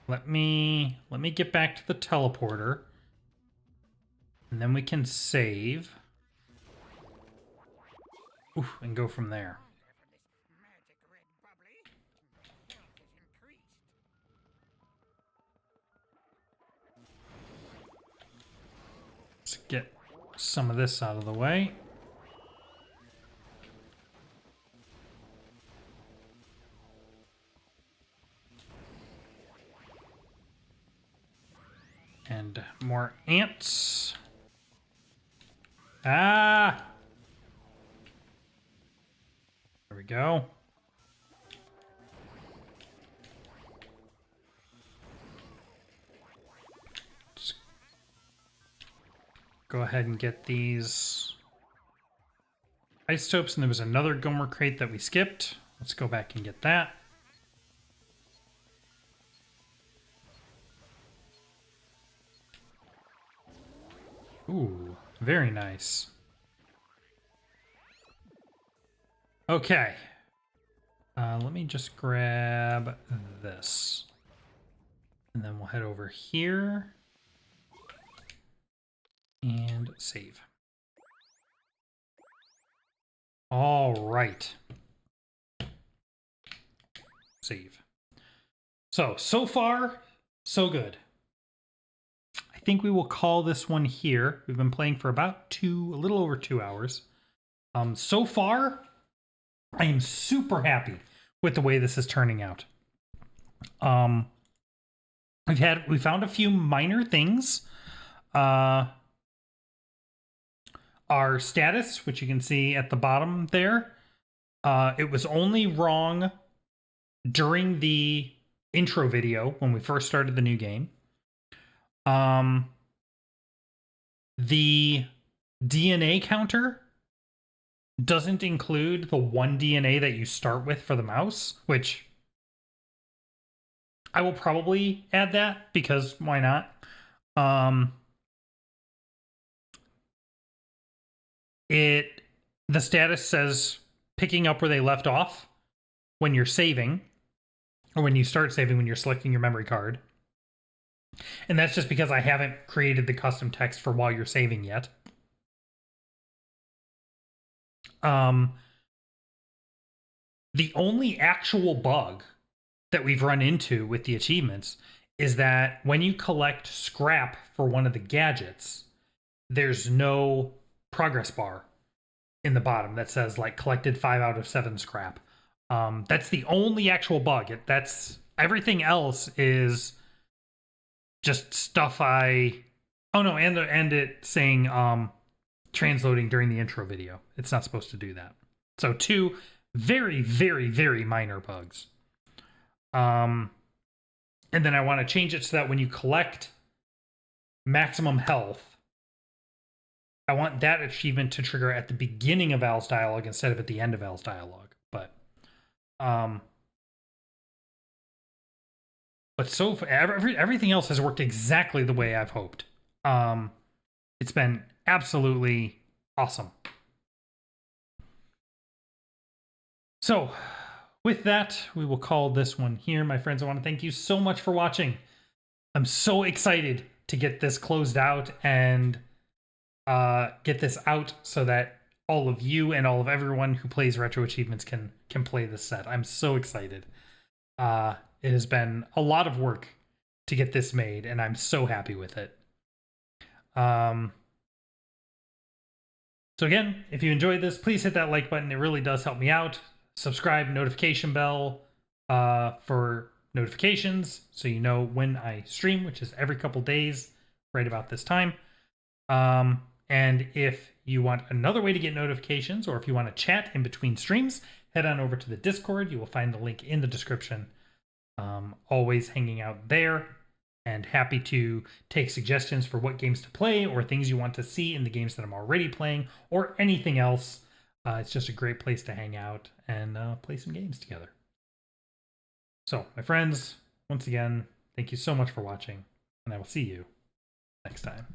Let me get back to the teleporter, and then we can save. Oof, and go from there. Let's get some of this out of the way. And more ants. Ah! There we go. Let's go ahead and get these isotopes. And there was another Gomer crate that we skipped. Let's go back and get that. Ooh, very nice. Okay. Let me just grab this. And then we'll head over here. And save. All right. Save. So far, so good. I think we will call this one here. We've been playing for about a little over 2 hours. So far, I am super happy with the way this is turning out. We found a few minor things. Our status, which you can see at the bottom there, it was only wrong during the intro video when we first started the new game. The DNA counter doesn't include the 1 DNA that you start with for the mouse, which I will probably add that because why not? The status says picking up where they left off when you're saving, or when you start saving when you're selecting your memory card. And that's just because I haven't created the custom text for while you're saving yet. The only actual bug that we've run into with the achievements is that when you collect scrap for one of the gadgets, there's no progress bar in the bottom that says like collected 5 out of 7 scrap. That's the only actual bug. That's everything else is just stuff oh no, and it saying transloading during the intro video. It's not supposed to do that. So 2 very, very, very minor bugs. And then I want to change it so that when you collect maximum health, I want that achievement to trigger at the beginning of Al's dialogue instead of at the end of Al's dialogue. But so far, everything else has worked exactly the way I've hoped. It's been absolutely awesome. So, with that, we will call this one here. My friends, I want to thank you so much for watching. I'm so excited to get this closed out and get this out so that all of you and all of everyone who plays Retro Achievements can play this set. I'm so excited. It has been a lot of work to get this made, and I'm so happy with it. So again, if you enjoyed this, please hit that like button. It really does help me out. Subscribe, notification bell for notifications so you know when I stream, which is every couple days, right about this time. And if you want another way to get notifications, or if you want to chat in between streams, head on over to the Discord. You will find the link in the description. Always hanging out there, and happy to take suggestions for what games to play or things you want to see in the games that I'm already playing or anything else. It's just a great place to hang out and play some games together. So, my friends, once again, thank you so much for watching, and I will see you next time.